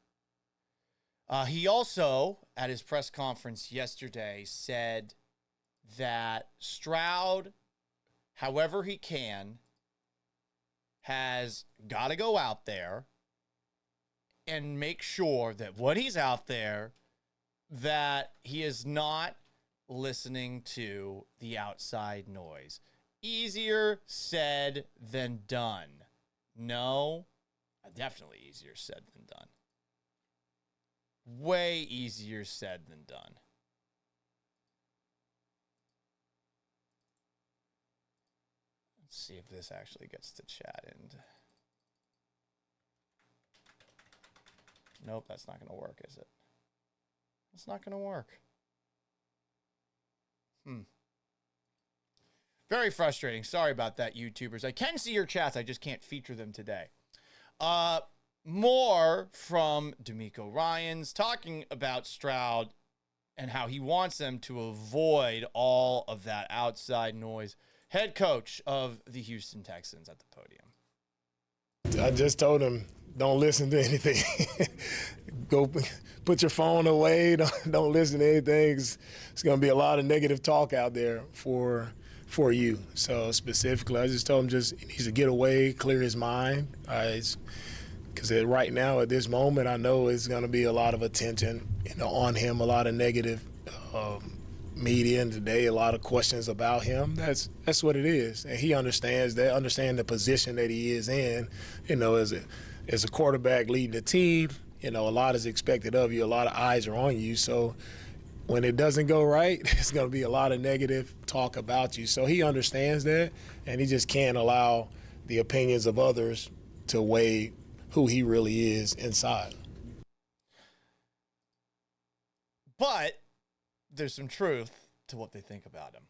He also, at his press conference yesterday, said that Stroud, however he can, has got to go out there and make sure that when he's out there, that he is not listening to the outside noise. Easier said than done. No, definitely easier said than done. Way easier said than done. Let's see if this actually gets to chat end. Nope, that's not going to work, is it? It's not going to work. Very frustrating. Sorry about that, YouTubers. I can see your chats. I just can't feature them today. More from D'Amico Ryans talking about Stroud and how he wants them to avoid all of that outside noise. Head coach of the Houston Texans at the podium. I just told him, don't listen to anything. Go put your phone away. Don't listen to anything. It's going to be a lot of negative talk out there for you. So specifically, I just told him he needs to get away, clear his mind. Because right now, at this moment, I know it's going to be a lot of attention on him, a lot of negative media, and today a lot of questions about him. That's what it is, and he understands that. Understand the position that he is in. As a quarterback leading the team, a lot is expected of you. A lot of eyes are on you. So when it doesn't go right, it's going to be a lot of negative talk about you. So he understands that, and he just can't allow the opinions of others to weigh who he really is inside. But there's some truth to what they think about him.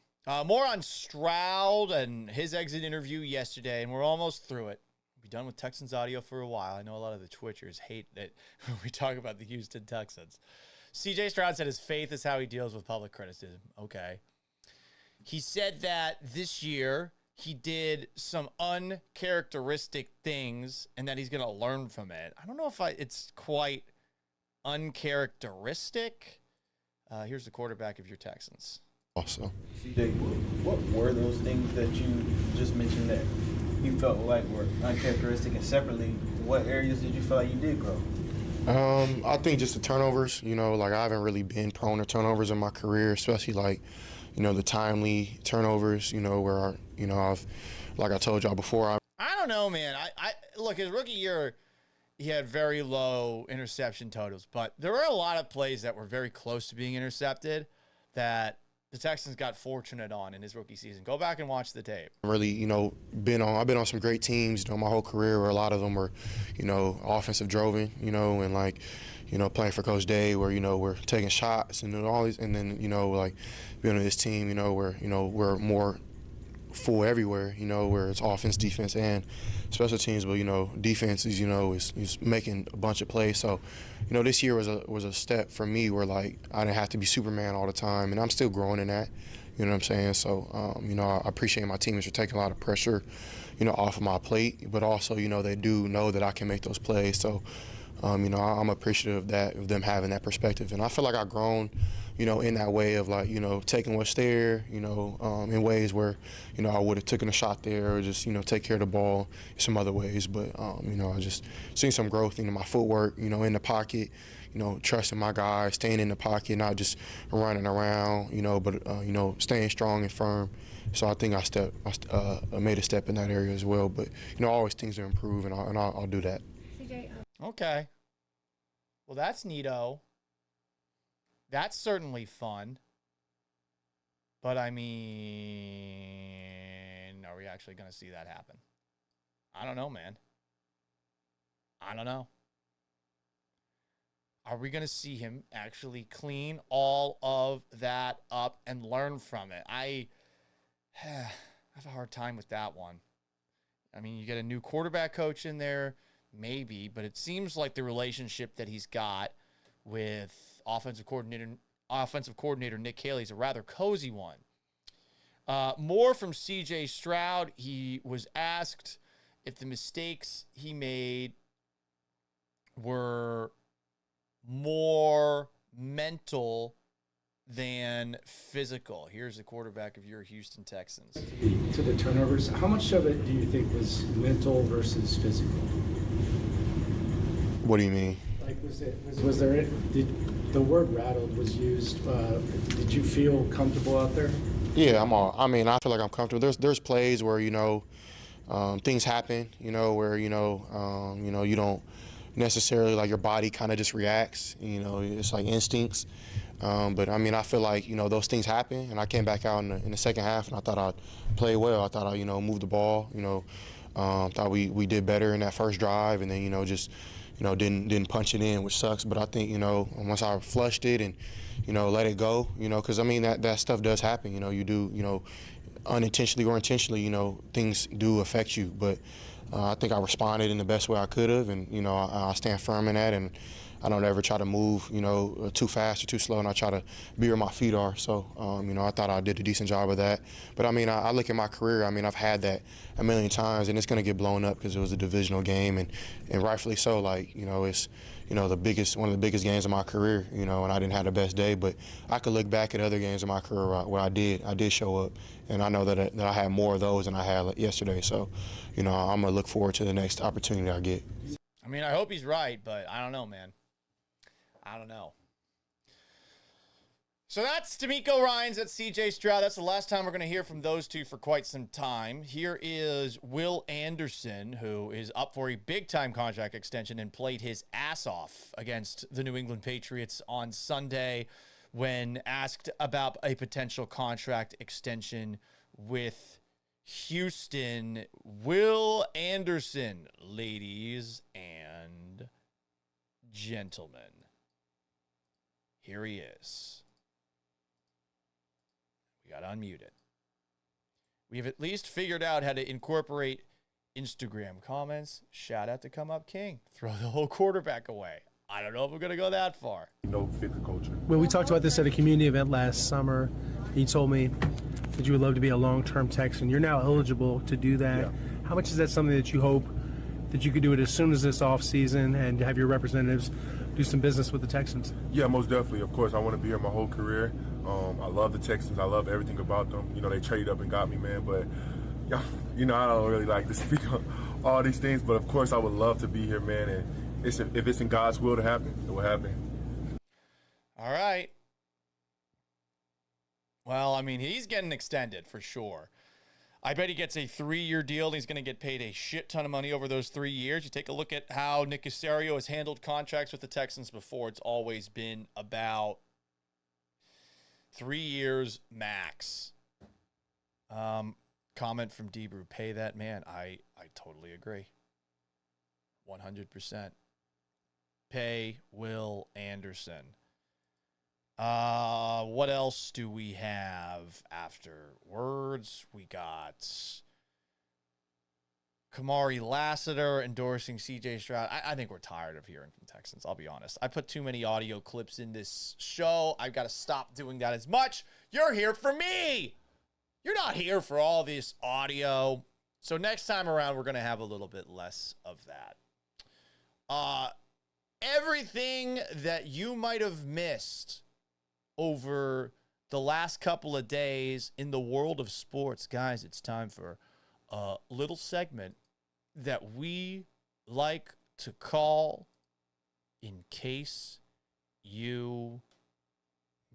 More on Stroud and his exit interview yesterday, and we're almost through it. We'll be done with Texans audio for a while. I know a lot of the Twitchers hate that when we talk about the Houston Texans. CJ Stroud said his faith is how he deals with public criticism. Okay. He said that this year he did some uncharacteristic things and that he's going to learn from it. I don't know if it's quite uncharacteristic. Here's the quarterback of your Texans. Also, CJ, what were those things that you just mentioned that you felt like were uncharacteristic, and separately, what areas did you feel like you did grow? I think just the turnovers. Like I haven't really been prone to turnovers in my career, especially like, the timely turnovers. Where I've, like I told y'all before, I don't know, man. I look, his rookie year, he had very low interception totals, but there were a lot of plays that were very close to being intercepted that the Texans got fortunate on in his rookie season. Go back and watch the tape. Really, I've been on some great teams, my whole career, where a lot of them were, offensive driven, and like, playing for Coach Day, where, we're taking shots and all these, and then, like being on this team, where, we're more full everywhere, where it's offense, defense, and special teams, but defense is is making a bunch of plays. So this year was a step for me where like I didn't have to be Superman all the time, and I'm still growing in that. You know what I'm saying? So I appreciate my teammates for taking a lot of pressure off of my plate, but also they do know that I can make those plays. So I'm appreciative of them having that perspective, and I feel like I've grown in that way of like, taking what's there, in ways where, I would have taken a shot there or just, take care of the ball in some other ways. But, I just seen some growth in my footwork, in the pocket, trusting my guys, staying in the pocket, not just running around, but, staying strong and firm. So I think I made a step in that area as well. But, always things to improve, and I'll do that. Okay. Well, that's neato. That's certainly fun. But, I mean, are we actually going to see that happen? I don't know, man. I don't know. Are we going to see him actually clean all of that up and learn from it? I have a hard time with that one. I mean, you get a new quarterback coach in there, maybe, but it seems like the relationship that he's got with offensive coordinator Nick Caley is a rather cozy one. More from CJ Stroud. He was asked if the mistakes he made were more mental than physical. Here's the quarterback of your Houston Texans. To the turnovers, how much of it do you think was mental versus physical? What do you mean? Like, was there the word rattled was used? Did you feel comfortable out there? Yeah, I feel like I'm comfortable. There's plays where things happen. Where you don't necessarily, like, your body kind of just reacts. It's like instincts. But I feel like those things happen, and I came back out in the second half, and I thought I'd play well. I thought I moved the ball. Thought we did better in that first drive, and then just didn't punch it in, which sucks. But I think once I flushed it and let it go, because that stuff does happen. You do unintentionally or intentionally, things do affect you. But I think I responded in the best way I could have, and I stand firm in that, and I don't ever try to move too fast or too slow, and I try to be where my feet are. So I thought I did a decent job of that. But I look at my career. I've had that a million times, and it's going to get blown up because it was a divisional game, and rightfully so. Like it's one of the biggest games of my career. And I didn't have the best day, but I could look back at other games of my career where I did show up, and I know that I had more of those than I had yesterday. So I'm gonna look forward to the next opportunity I get. I hope he's right, but I don't know, man. I don't know. So that's D'Amico Ryans, that's CJ Stroud. That's the last time we're going to hear from those two for quite some time. Here is Will Anderson, who is up for a big-time contract extension and played his ass off against the New England Patriots on Sunday. when asked about a potential contract extension with Houston. Will Anderson, ladies and gentlemen. Here he is. We got to unmute it. We have at least figured out how to incorporate Instagram comments. Shout out to Come Up King. Throw the whole quarterback away. I don't know if we're going to go that far. No fit the culture. When we talked about this at a community event last summer, he told me that you would love to be a long-term Texan. You're now eligible to do that. Yeah. How much is that something that you hope that you could do it as soon as this offseason and have your representatives do some business with the Texans? Yeah, most definitely. Of course, I want to be here my whole career. I love the Texans. I love everything about them. You know, they traded up and got me, man. But, yeah, you know, I don't really like to speak on all these things. But, of course, I would love to be here, man. And if it's in God's will to happen, it will happen. All right. Well, I mean, he's getting extended for sure. I bet he gets a 3-year deal, and he's going to get paid a shit ton of money over those 3 years. You take a look at how Nick Caserio has handled contracts with the Texans before. It's always been about 3 years max. Comment from Debrew, pay that man. I totally agree. 100%. Pay Will Anderson. What else do we have afterwards? We got Kamari Lassiter endorsing CJ Stroud. I think we're tired of hearing from Texans, I'll be honest. I put too many audio clips in this show. I've got to stop doing that as much. You're here for me. You're not here for all this audio. So next time around, we're going to have a little bit less of that. Everything that you might have missed over the last couple of days in the world of sports, guys, it's time for a little segment that we like to call In Case You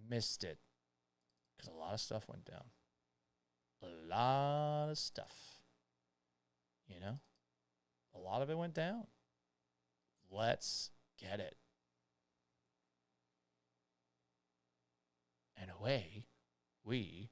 Missed It. Because a lot of stuff went down. A lot of stuff. You know? A lot of it went down. Let's get it. And away we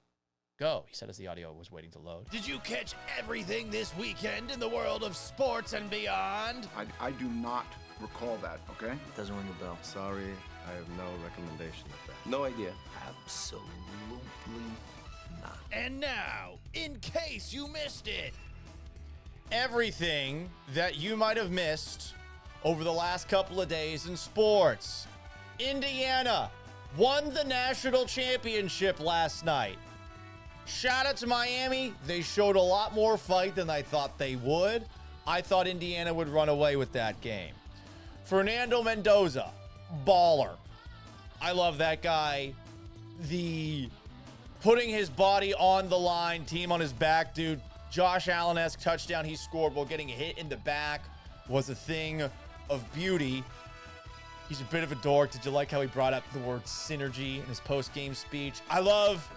go. He said as the audio was waiting to load. Did you catch everything this weekend in the world of sports and beyond? I do not recall that, okay? It doesn't ring a bell. Sorry, I have no recommendation of that. No idea. Absolutely not. And now, in case you missed it, everything that you might have missed over the last couple of days in sports. Indiana won the national championship last night. Shout out to Miami. They showed a lot more fight than I thought they would. I thought Indiana would run away with that game. Fernando Mendoza, baller. I love that guy. The putting his body on the line, team on his back, dude. Josh Allen-esque touchdown he scored while getting hit in the back was a thing of beauty. He's a bit of a dork. Did you like how he brought up the word synergy in his post-game speech? I love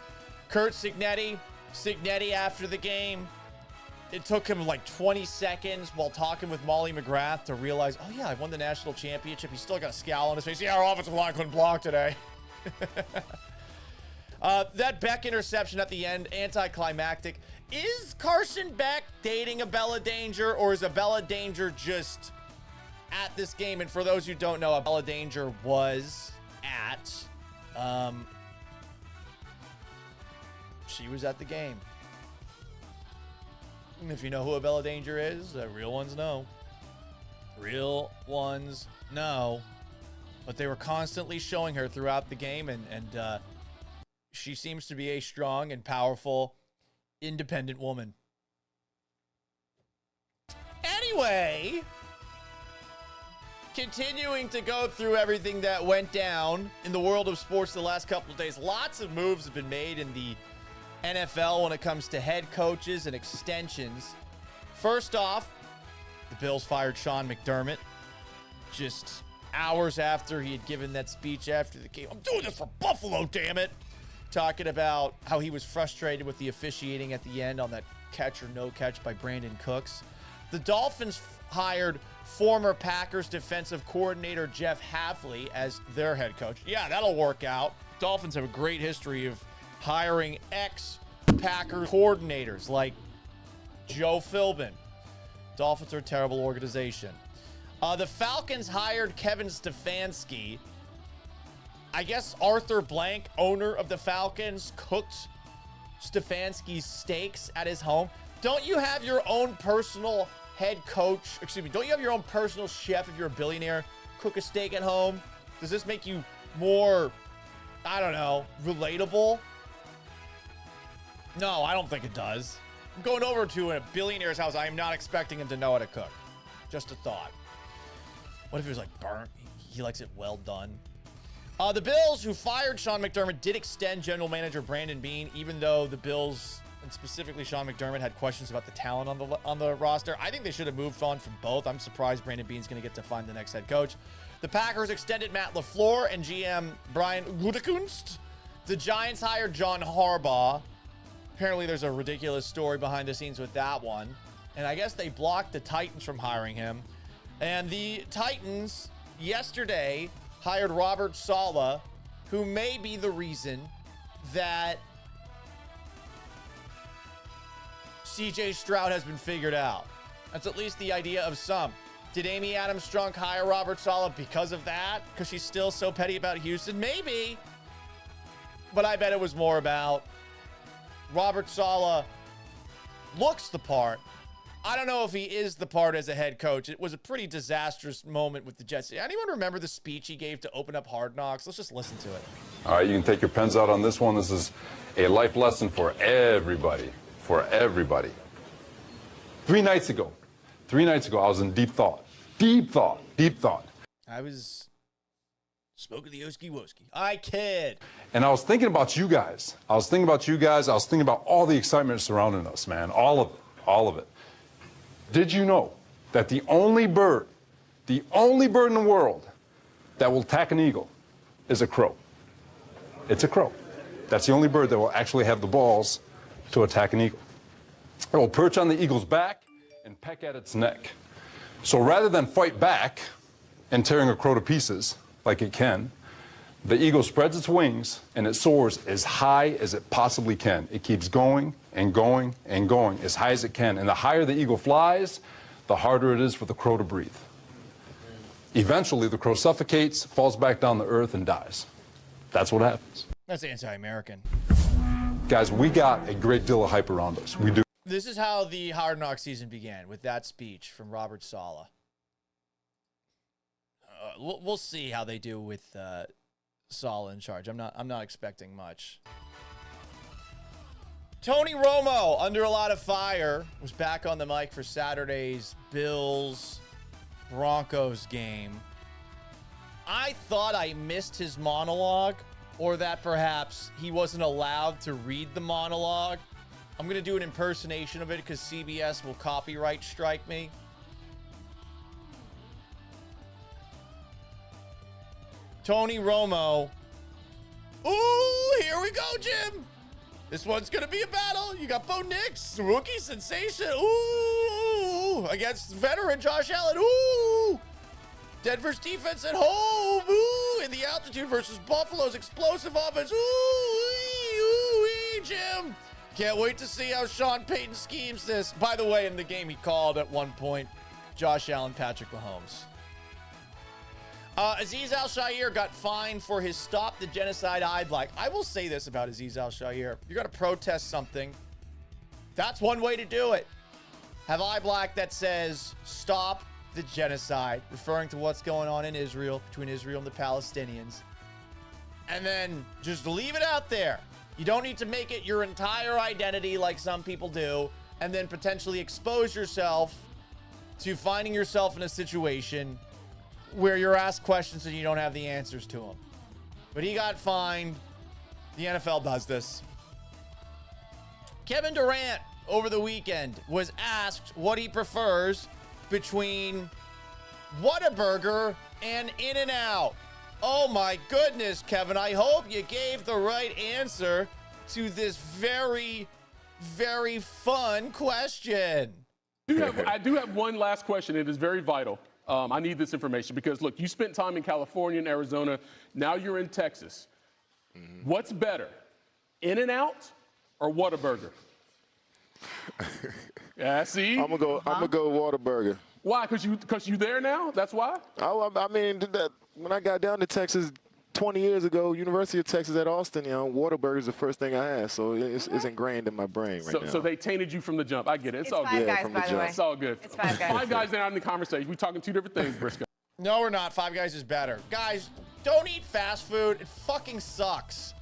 Kurt Cignetti. Cignetti after the game. It took him like 20 seconds while talking with Molly McGrath to realize, oh yeah, I've won the national championship. He's still got a scowl on his face. Yeah, our offensive line couldn't block today. That Beck interception at the end, anticlimactic. Is Carson Beck dating a Bella Danger, or is a Bella Danger just at this game? And for those who don't know, a Bella Danger was at, she was at the game. And if you know who a Bella Danger is, real ones know. Real ones know. But they were constantly showing her throughout the game, and she seems to be a strong and powerful, independent woman. Anyway, continuing to go through everything that went down in the world of sports the last couple of days, lots of moves have been made in the NFL when it comes to head coaches and extensions. First off, the Bills fired Sean McDermott just hours after he had given that speech after the game. I'm doing this for Buffalo, damn it. Talking about how he was frustrated with the officiating at the end on that catch or no catch by Brandon Cooks. The Dolphins hired former Packers defensive coordinator Jeff Hafley as their head coach. Yeah, that'll work out. Dolphins have a great history of hiring ex-Packer coordinators like Joe Philbin. Dolphins are a terrible organization. The Falcons hired Kevin Stefanski. I guess Arthur Blank, owner of the Falcons, cooked Stefanski's steaks at his home. Don't you have your own personal head coach? Excuse me. Don't you have your own personal chef if you're a billionaire? Cook a steak at home? Does this make you more, I don't know, relatable? No, I don't think it does. I'm going over to a billionaire's house. I am not expecting him to know how to cook. Just a thought. What if it was like burnt? He likes it well done. The Bills, who fired Sean McDermott, did extend general manager Brandon Beane, even though the Bills, and specifically Sean McDermott, had questions about the talent on the roster. I think they should have moved on from both. I'm surprised Brandon Beane's going to get to find the next head coach. The Packers extended Matt LaFleur and GM Brian Gutekunst. The Giants hired John Harbaugh. Apparently, there's a ridiculous story behind the scenes with that one. And I guess they blocked the Titans from hiring him. And the Titans, yesterday, hired Robert Saleh, who may be the reason that CJ Stroud has been figured out. That's at least the idea of some. Did Amy Adams Strunk hire Robert Saleh because of that? Because she's still so petty about Houston? Maybe. But I bet it was more about Robert Saleh looks the part. I don't know if he is the part as a head coach. It was a pretty disastrous moment with the Jets. Anyone remember the speech he gave to open up Hard Knocks? Let's just listen to it. All right, you can take your pens out on this one. This is a life lesson for everybody. For everybody. 3 nights ago, I was in deep thought. I was smoking the Oski Woski. I kid. And I was thinking about you guys. I was thinking about all the excitement surrounding us, man. All of it. Did you know that the only bird in the world that will attack an eagle is a crow? It's a crow. That's the only bird that will actually have the balls to attack an eagle. It will perch on the eagle's back and peck at its neck. So rather than fight back and tearing a crow to pieces like it can, the eagle spreads its wings and it soars as high as it possibly can. It keeps going and going and going as high as it can. And the higher the eagle flies, the harder it is for the crow to breathe. Eventually, the crow suffocates, falls back down to earth, and dies. That's what happens. That's anti-American. Guys, we got a great deal of hype around us. We do. This is how the Hard Knock season began, with that speech from Robert Saleh. We'll see how they do with Saleh in charge. I'm not expecting much. Tony Romo, under a lot of fire, was back on the mic for Saturday's Bills-Broncos game. I thought I missed his monologue, or that perhaps he wasn't allowed to read the monologue. I'm going to do an impersonation of it because CBS will copyright strike me. Tony Romo. Ooh, here we go, Jim. This one's going to be a battle. You got Bo Nix, rookie sensation. Ooh, against veteran Josh Allen. Ooh, Denver's defense at home. Ooh, in the altitude versus Buffalo's explosive offense. Ooh, Jim. Can't wait to see how Sean Payton schemes this. By the way, in the game he called at one point, Josh Allen, Patrick Mahomes. Aziz Al-Shaair got fined for his Stop the Genocide eye black. I will say this about Aziz Al-Shaair. You're going to protest something. That's one way to do it. Have eye black that says, stop the genocide, referring to what's going on in Israel, between Israel and the Palestinians. And then just leave it out there. You don't need to make it your entire identity like some people do, and then potentially expose yourself to finding yourself in a situation where you're asked questions and you don't have the answers to them. But he got fined. The NFL does this. Kevin Durant, over the weekend, was asked what he prefers between Whataburger and In-N-Out. Oh my goodness, Kevin. I hope you gave the right answer to this very, very fun question. I do have one last question. It is very vital. I need this information because, look, you spent time in California and Arizona. Now you're in Texas. What's better, In-N-Out or Whataburger? Yeah, see? I'm gonna go Whataburger. Why? Because you there now? That's why? I mean, when I got down to Texas 20 years ago, University of Texas at Austin, Whataburger is the first thing I had, so it's ingrained in my brain right now. So they tainted you from the jump. I get it. It's all Five good. Guys, by the way. It's all good. It's Five Guys. Five Guys now in the conversation. We're talking two different things, Briscoe. No, we're not. Five Guys is better. Guys, don't eat fast food. It fucking sucks.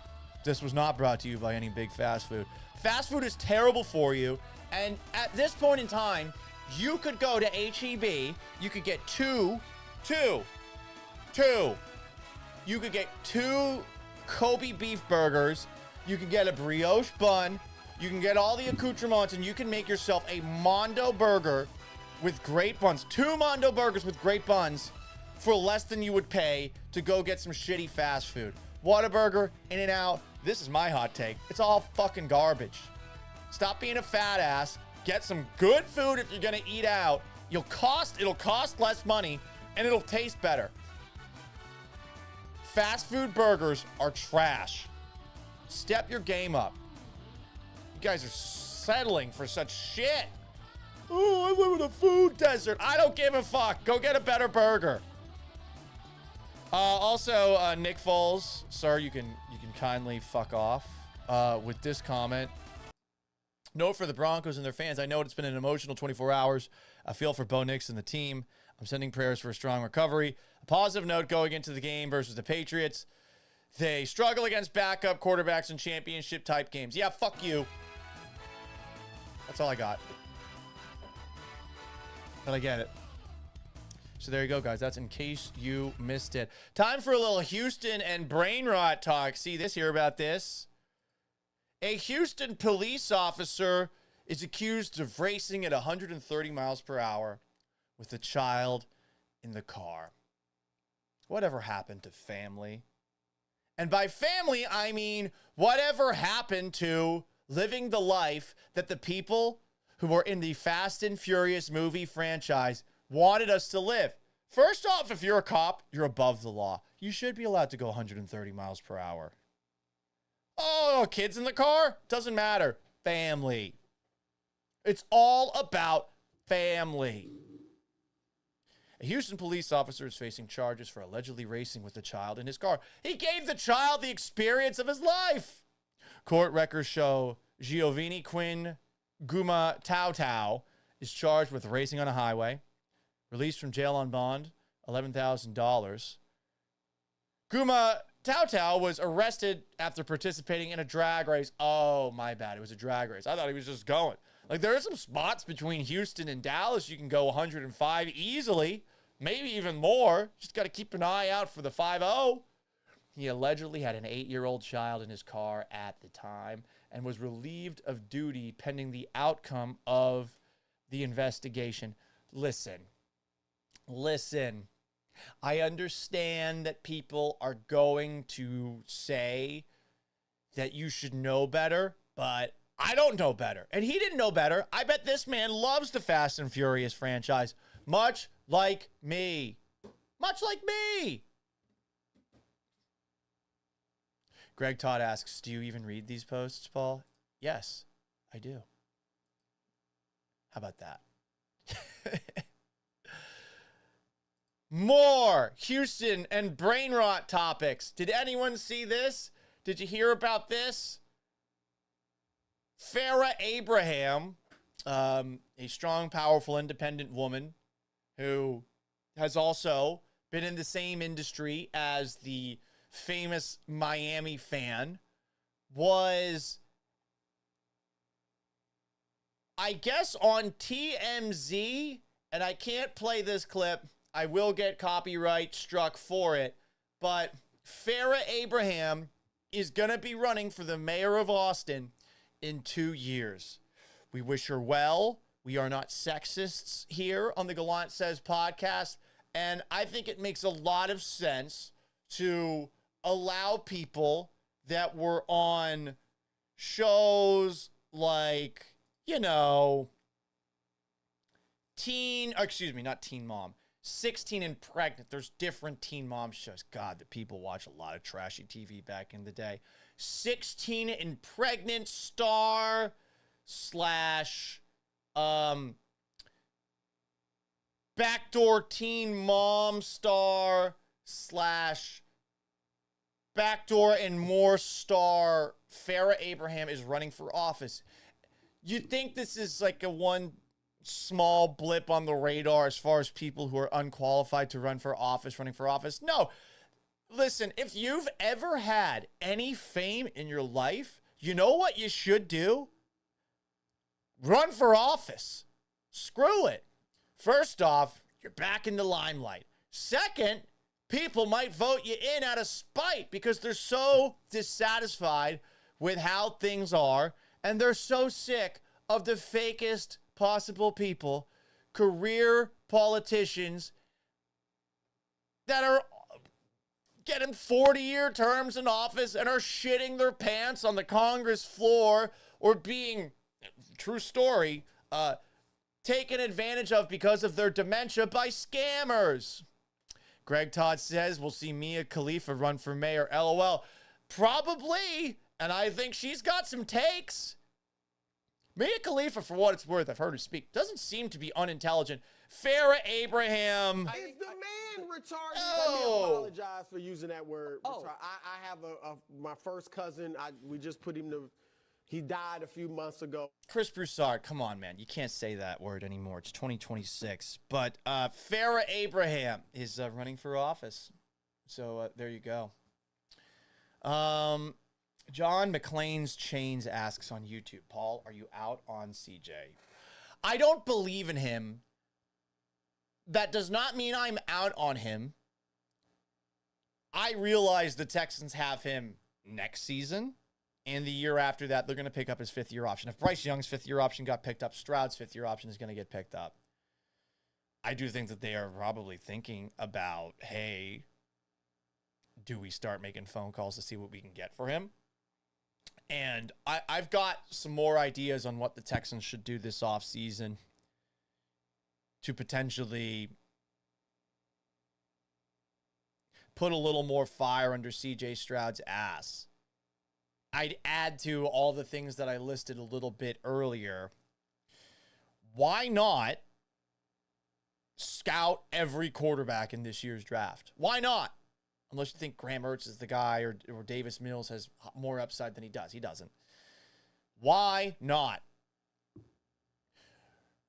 This was not brought to you by any big fast food. Fast food is terrible for you. And at this point in time, you could go to H-E-B. You could get two. You could get 2 Kobe beef burgers. You can get a brioche bun. You can get all the accoutrements, and you can make yourself a Mondo burger with great buns. 2 Mondo burgers with great buns for less than you would pay to go get some shitty fast food. Whataburger, In-N-Out. This is my hot take. It's all fucking garbage. Stop being a fat ass. Get some good food if you're gonna eat out. It'll cost less money, and it'll taste better. Fast food burgers are trash. Step your game up. You guys are settling for such shit. Oh, I live in a food desert. I don't give a fuck. Go get a better burger. Also, Nick Foles, sir, you can kindly fuck off with this comment. Note for the Broncos and their fans. I know it's been an emotional 24 hours. I feel for Bo Nix and the team. I'm sending prayers for a strong recovery. A positive note going into the game versus the Patriots. They struggle against backup quarterbacks in championship-type games. Yeah, fuck you. That's all I got. But I get it. So there you go, guys. That's in case you missed it. Time for a little Houston and brain rot talk. See this, hear about this. A Houston police officer is accused of racing at 130 miles per hour with a child in the car. Whatever happened to family? And by family, I mean whatever happened to living the life that the people who were in the Fast and Furious movie franchise wanted us to live. First off, if you're a cop, you're above the law. You should be allowed to go 130 miles per hour. Oh, kids in the car? Doesn't matter. Family. It's all about family. A Houston police officer is facing charges for allegedly racing with a child in his car. He gave the child the experience of his life. Court records show Giovanni Quinn Guma Tau is charged with racing on a highway. Released from jail on bond, $11,000. Guma Tau was arrested after participating in a drag race. Oh, my bad. It was a drag race. I thought he was just going. Like, there are some spots between Houston and Dallas you can go 105 easily, maybe even more. Just got to keep an eye out for the 5-0. He allegedly had an 8-year-old child in his car at the time and was relieved of duty pending the outcome of the investigation. Listen. I understand that people are going to say that you should know better, but I don't know better. And he didn't know better. I bet this man loves the Fast and Furious franchise, much like me. Greg Todd asks, do you even read these posts, Paul? Yes, I do. How about that? More Houston and brain rot topics. Did anyone see this? Did you hear about this? Farrah Abraham, a strong, powerful, independent woman who has also been in the same industry as the famous Miami fan, was, I guess, on TMZ, and I can't play this clip. I will get copyright struck for it, but Farrah Abraham is going to be running for the mayor of Austin in 2 years. We wish her well. We are not sexists here on the Gallant Says podcast, and I think it makes a lot of sense to allow people that were on shows like, not Teen Mom, 16 and pregnant. There's different teen mom shows. God, the people watch a lot of trashy TV back in the day. 16 and pregnant star slash backdoor teen mom star slash backdoor and more star Farrah Abraham is running for office. You think this is like a one small blip on the radar as far as people who are unqualified to run for office running for office? No. Listen, if you've ever had any fame in your life, you know what you should do? Run for office. Screw it. First off, you're back in the limelight. Second, people might vote you in out of spite because they're so dissatisfied with how things are, and they're so sick of the fakest possible people, career politicians that are getting 40-year terms in office and are shitting their pants on the Congress floor or being, true story, taken advantage of because of their dementia by scammers. Greg Todd says we'll see Mia Khalifa run for mayor. LOL. Probably, and I think she's got some takes. Mia Khalifa, for what it's worth, I've heard her speak, doesn't seem to be unintelligent. Farrah Abraham. Is the man retarded? Let me apologize for using that word. I have my first cousin. We just put him to. He died a few months ago. Chris Broussard, come on, man. You can't say that word anymore. It's 2026. But Farrah Abraham is running for office. So there you go. John McLean's Chains asks on YouTube, Paul, are you out on CJ? I don't believe in him. That does not mean I'm out on him. I realize the Texans have him next season. And the year after that, they're going to pick up his fifth-year option. If Bryce Young's fifth-year option got picked up, Stroud's fifth-year option is going to get picked up. I do think that they are probably thinking about, hey, do we start making phone calls to see what we can get for him? And I've got some more ideas on what the Texans should do this offseason to potentially put a little more fire under CJ Stroud's ass. I'd add to all the things that I listed a little bit earlier. Why not scout every quarterback in this year's draft? Why not? Unless you think Graham Mertz is the guy or Davis Mills has more upside than he does. He doesn't. Why not?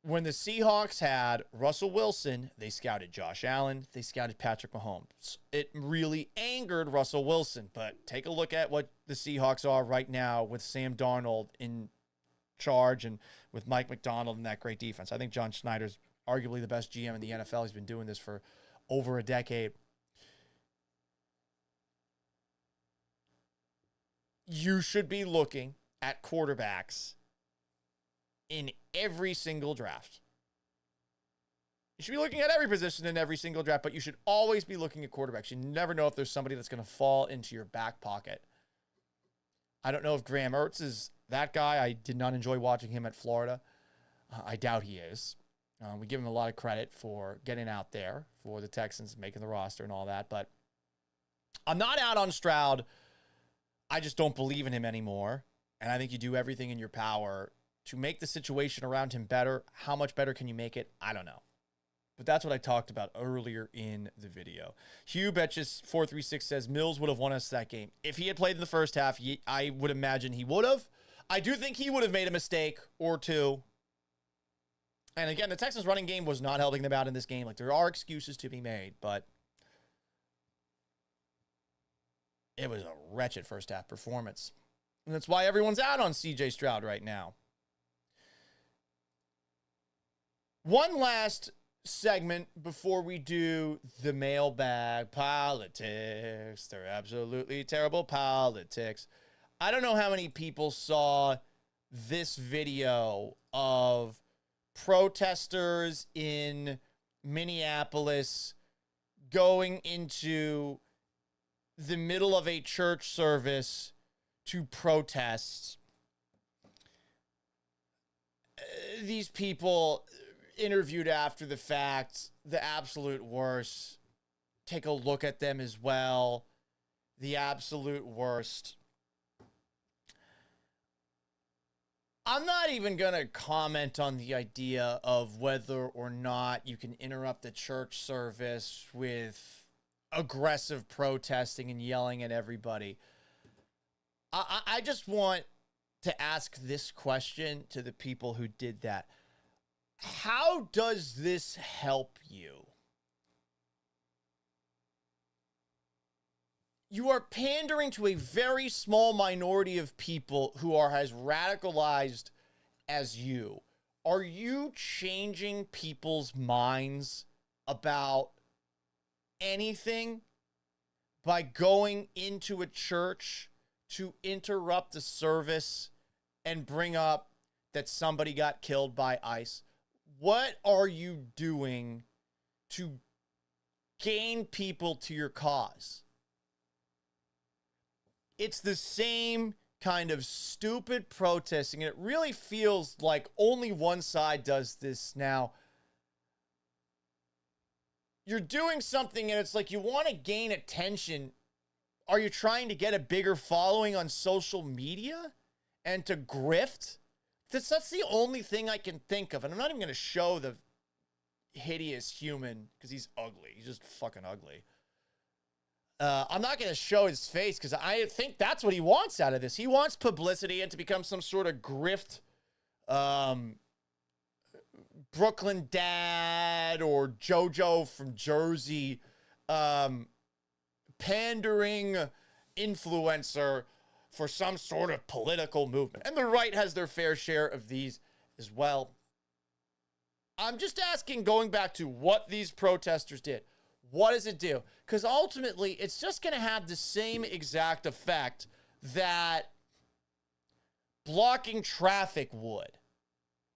When the Seahawks had Russell Wilson, they scouted Josh Allen. They scouted Patrick Mahomes. It really angered Russell Wilson. But take a look at what the Seahawks are right now with Sam Darnold in charge and with Mike McDonald and that great defense. I think John Schneider's arguably the best GM in the NFL. He's been doing this for over a decade. You should be looking at quarterbacks in every single draft. You should be looking at every position in every single draft, but you should always be looking at quarterbacks. You never know if there's somebody that's going to fall into your back pocket. I don't know if Graham Mertz is that guy. I did not enjoy watching him at Florida. I doubt he is. We give him a lot of credit for getting out there for the Texans, making the roster and all that, but I'm not out on Stroud. I just don't believe in him anymore, and I think you do everything in your power to make the situation around him better. How much better can you make it? I don't know. But that's what I talked about earlier in the video. Hugh Betches 436 says Mills would have won us that game. If he had played in the first half, I would imagine he would have. I do think he would have made a mistake or two. And again, the Texans running game was not helping them out in this game. Like, there are excuses to be made, but it was a wretched first half performance. And that's why everyone's out on CJ Stroud right now. One last segment before we do the mailbag politics. They're absolutely terrible politics. I don't know how many people saw this video of protesters in Minneapolis going into the middle of a church service to protest. These people, interviewed after the fact, the absolute worst. Take a look at them as well. The absolute worst. I'm not even going to comment on the idea of whether or not you can interrupt a church service with aggressive protesting and yelling at everybody. I just want to ask this question to the people who did that. How does this help you? You are pandering to a very small minority of people who are as radicalized as you. Are you changing people's minds about anything by going into a church to interrupt the service and bring up that somebody got killed by ICE? What are you doing to gain people to your cause? It's the same kind of stupid protesting, and it really feels like only one side does this now. You're doing something, and it's like you want to gain attention. Are you trying to get a bigger following on social media and to grift? That's the only thing I can think of, and I'm not even going to show the hideous human because he's ugly. He's just fucking ugly. I'm not going to show his face because I think that's what he wants out of this. He wants publicity and to become some sort of grift Brooklyn dad or JoJo from Jersey pandering influencer for some sort of political movement. And the right has their fair share of these as well. I'm just asking, going back to what these protesters did. What does it do? Because ultimately, it's just going to have the same exact effect that blocking traffic would.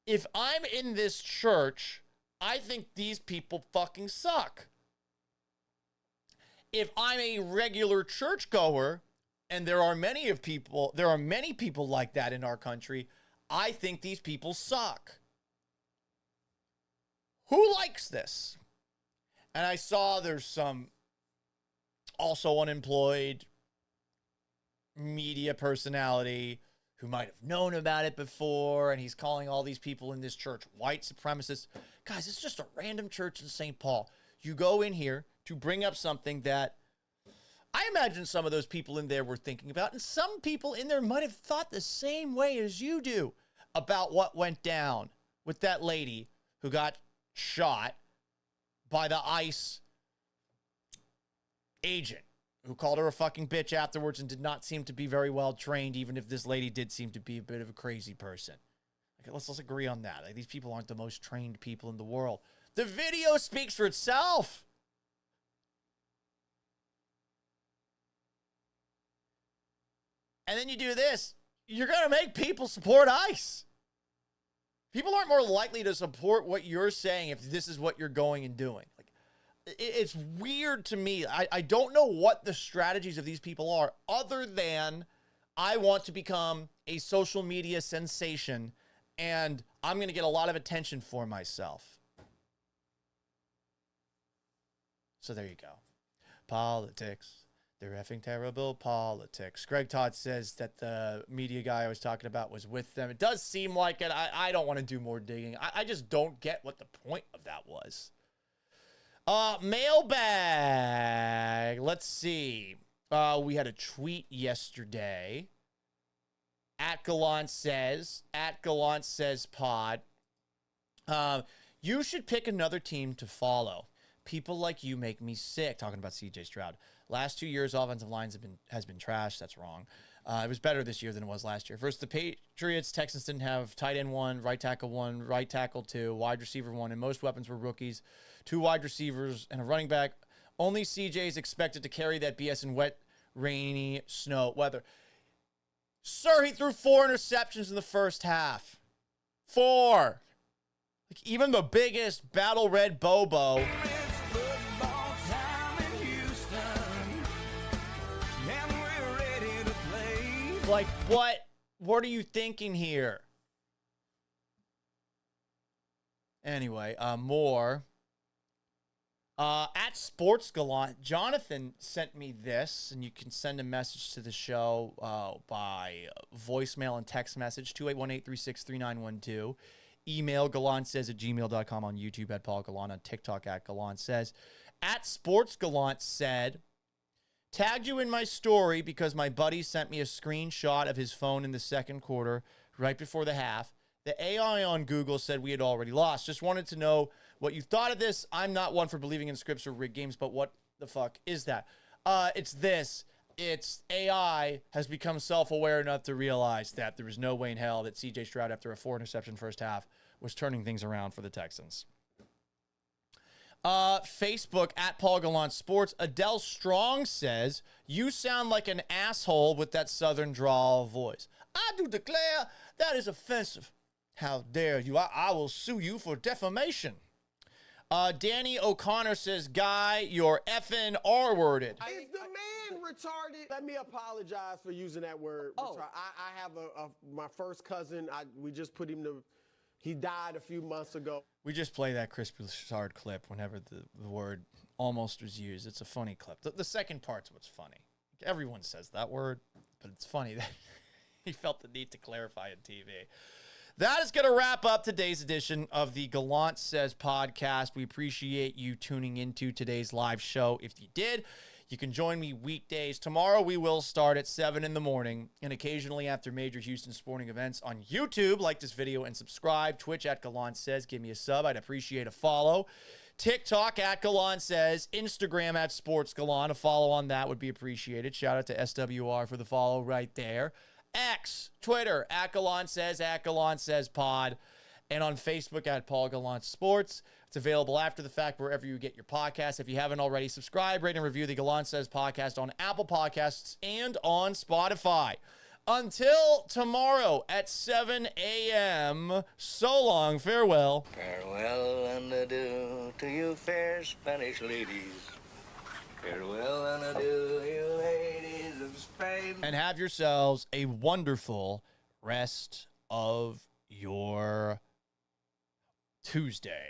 If I'm in this church, I think these people fucking suck. If I'm a regular churchgoer, and there are many people like that in our country, I think these people suck. Who likes this? And I saw there's some also unemployed media personality who might have known about it before, and he's calling all these people in this church white supremacists. Guys, it's just a random church in St. Paul. You go in here to bring up something that I imagine some of those people in there were thinking about, and some people in there might have thought the same way as you do about what went down with that lady who got shot by the ICE agent who called her a fucking bitch afterwards and did not seem to be very well trained, even if this lady did seem to be a bit of a crazy person. Okay, let's agree on that. Like, these people aren't the most trained people in the world. The video speaks for itself. And then you do this. You're going to make people support ICE. People aren't more likely to support what you're saying if this is what you're going and doing. Like, it's weird to me. I don't know what the strategies of these people are, other than I want to become a social media sensation, and I'm going to get a lot of attention for myself. So there you go. Politics. They're effing terrible politics. Greg Todd says that the media guy I was talking about was with them. It does seem like it. I don't want to do more digging. I just don't get what the point of that was. Mailbag. Let's see. We had a tweet yesterday. @Gallant says pod. You should pick another team to follow. People like you make me sick. Talking about CJ Stroud. Last 2 years, offensive lines has been trash. That's wrong. It was better this year than it was last year. First, the Patriots, Texans didn't have tight end 1, right tackle 1, right tackle 2, wide receiver 1, and most weapons were rookies. 2 wide receivers and a running back. Only CJ is expected to carry that BS in wet, rainy, snow weather. Sir, he threw 4 interceptions in the first half. 4. Like, even the biggest battle red Bobo. Like, what are you thinking here? Anyway, more. At Sports Gallant, Jonathan sent me this, and you can send a message to the show by voicemail and text message, 281-836-3912. Email gallantsays@gmail.com, on YouTube at Paul Gallant, on TikTok at Gallant Says. At Sports Gallant said, tagged you in my story because my buddy sent me a screenshot of his phone in the second quarter, right before the half. The AI on Google said we had already lost. Just wanted to know what you thought of this. I'm not one for believing in scripts or rigged games, but what the fuck is that? It's this. It's AI has become self-aware enough to realize that there was no way in hell that CJ Stroud, after a 4-interception first half, was turning things around for the Texans. Facebook at Paul Gallant Sports. Adele Strong says, you sound like an asshole with that southern drawl voice. I do declare that is offensive. How dare you? I will sue you for defamation. Danny O'Connor says, Guy, you're effing R-worded. Is the man retarded? Let me apologize for using that word. Oh. I have my first cousin. We just put him to. He died a few months ago. We just play that Chris Broussard clip whenever the word almost was used. It's a funny clip. The second part's what's funny. Everyone says that word, but it's funny that he felt the need to clarify on TV. That is going to wrap up today's edition of the Gallant Says podcast. We appreciate you tuning into today's live show. If you did, you can join me weekdays. Tomorrow we will start at 7 in the morning and occasionally after major Houston sporting events on YouTube. Like this video and subscribe. Twitch at Gallant Says. Give me a sub. I'd appreciate a follow. TikTok at Gallant Says. Instagram at Sports Gallant. A follow on that would be appreciated. Shout out to SWR for the follow right there. X, Twitter, at Gallant Says Pod, and on Facebook at Paul Gallant Sports. It's available after the fact wherever you get your podcasts. If you haven't already, subscribe, rate, and review the Gallant Says podcast on Apple Podcasts and on Spotify. Until tomorrow at 7 a.m., so long, farewell. Farewell and adieu to you fair Spanish ladies. Farewell and adieu, you ladies of Spain. And have yourselves a wonderful rest of your Tuesday.